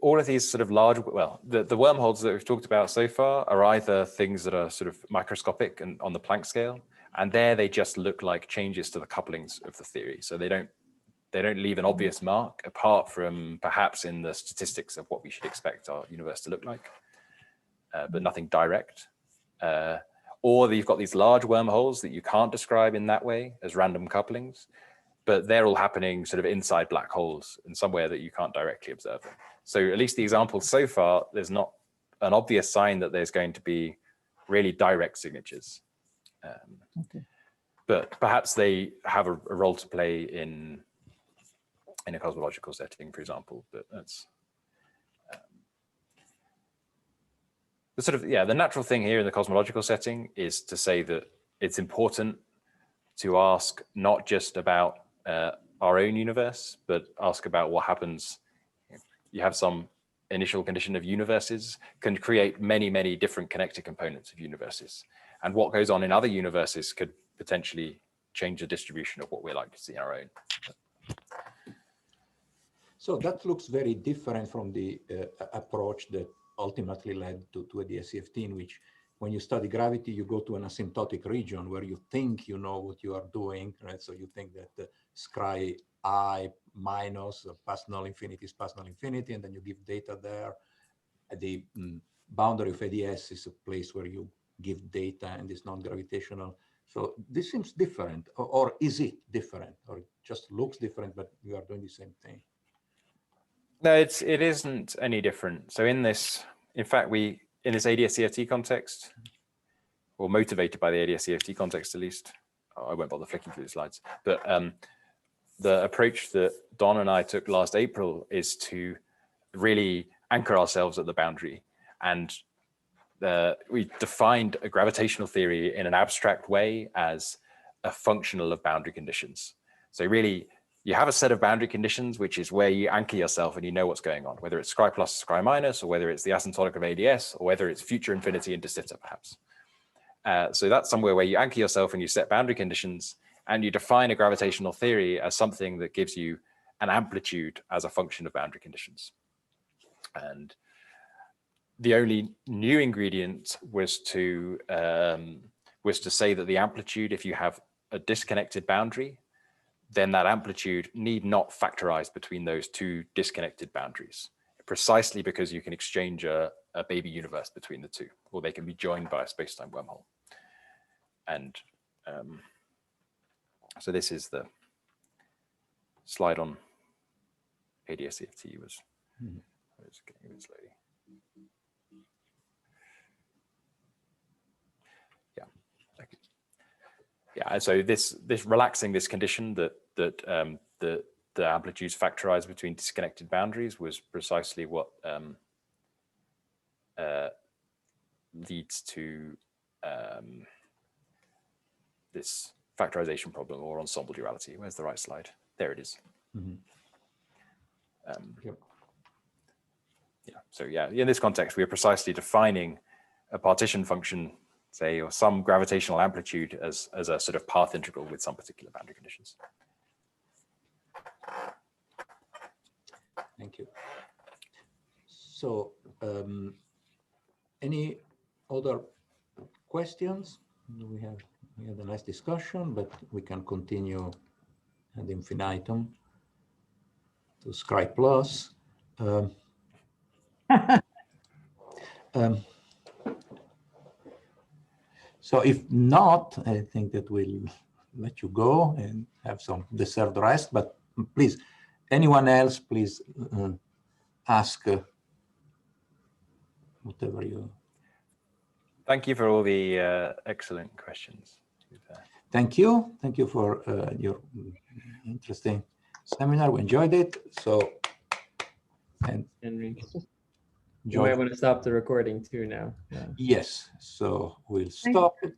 all of these sort of large, well, the wormholes that we've talked about so far are either things that are sort of microscopic and on the Planck scale, and there they just look like changes to the couplings of the theory. So they don't leave an obvious mark apart from perhaps in the statistics of what we should expect our universe to look like, but nothing direct. Or you've got these large wormholes that you can't describe in that way as random couplings, but they're all happening sort of inside black holes in somewhere that you can't directly observe them. So at least the examples so far, there's not an obvious sign that there's going to be really direct signatures. But perhaps they have a role to play in a cosmological setting, for example. But that's the sort of, the natural thing here in the cosmological setting is to say that it's important to ask not just about our own universe, but ask about what happens. You have some initial condition of universes can create many, many different connected components of universes. And what goes on in other universes could potentially change the distribution of what we're like to see in our own. So that looks very different from the approach that ultimately led to the SCFT, in which when you study gravity, you go to an asymptotic region where you think you know what you are doing, right? So you think that the scry I minus past null infinity is past null infinity, and then you give data there. The boundary of ADS is a place where you give data and it's non-gravitational. So this seems different, or is it different, or it just looks different, but you are doing the same thing? No, it isn't any different. So in this, in fact, in this ADS-CFT context, or motivated by the ADS-CFT context at least, I won't bother flicking through the slides, but the approach that Don and I took last April is to really anchor ourselves at the boundary. And we defined a gravitational theory in an abstract way as a functional of boundary conditions. So really, you have a set of boundary conditions, which is where you anchor yourself and you know what's going on, whether it's scry plus, scry minus, or whether it's the asymptotic of ADS, or whether it's future infinity and de Sitter, perhaps. So that's somewhere where you anchor yourself and you set boundary conditions, and you define a gravitational theory as something that gives you an amplitude as a function of boundary conditions. And the only new ingredient was to say that the amplitude, if you have a disconnected boundary, then that amplitude need not factorize between those two disconnected boundaries, precisely because you can exchange a baby universe between the two, or they can be joined by a space-time wormhole. And so this is the slide on ADS-CFT was getting a bit slowly. Yeah, so this relaxing this condition that the amplitudes factorize between disconnected boundaries was precisely what leads to this factorization problem, or ensemble duality. Where's the right slide? There it is. Yep. Yeah. So yeah, in this context, we are precisely defining a partition function, say, or some gravitational amplitude as a sort of path integral with some particular boundary conditions. Thank you. So any other questions? We had a nice discussion, but we can continue ad infinitum to scry plus. So if not, I think that we'll let you go and have some deserved rest, but please, anyone else, please ask whatever you. Thank you for all the excellent questions. Thank you. Thank you for your interesting seminar. We enjoyed it. So, and Henry, you might want to stop the recording too now. Yes. So we'll stop it.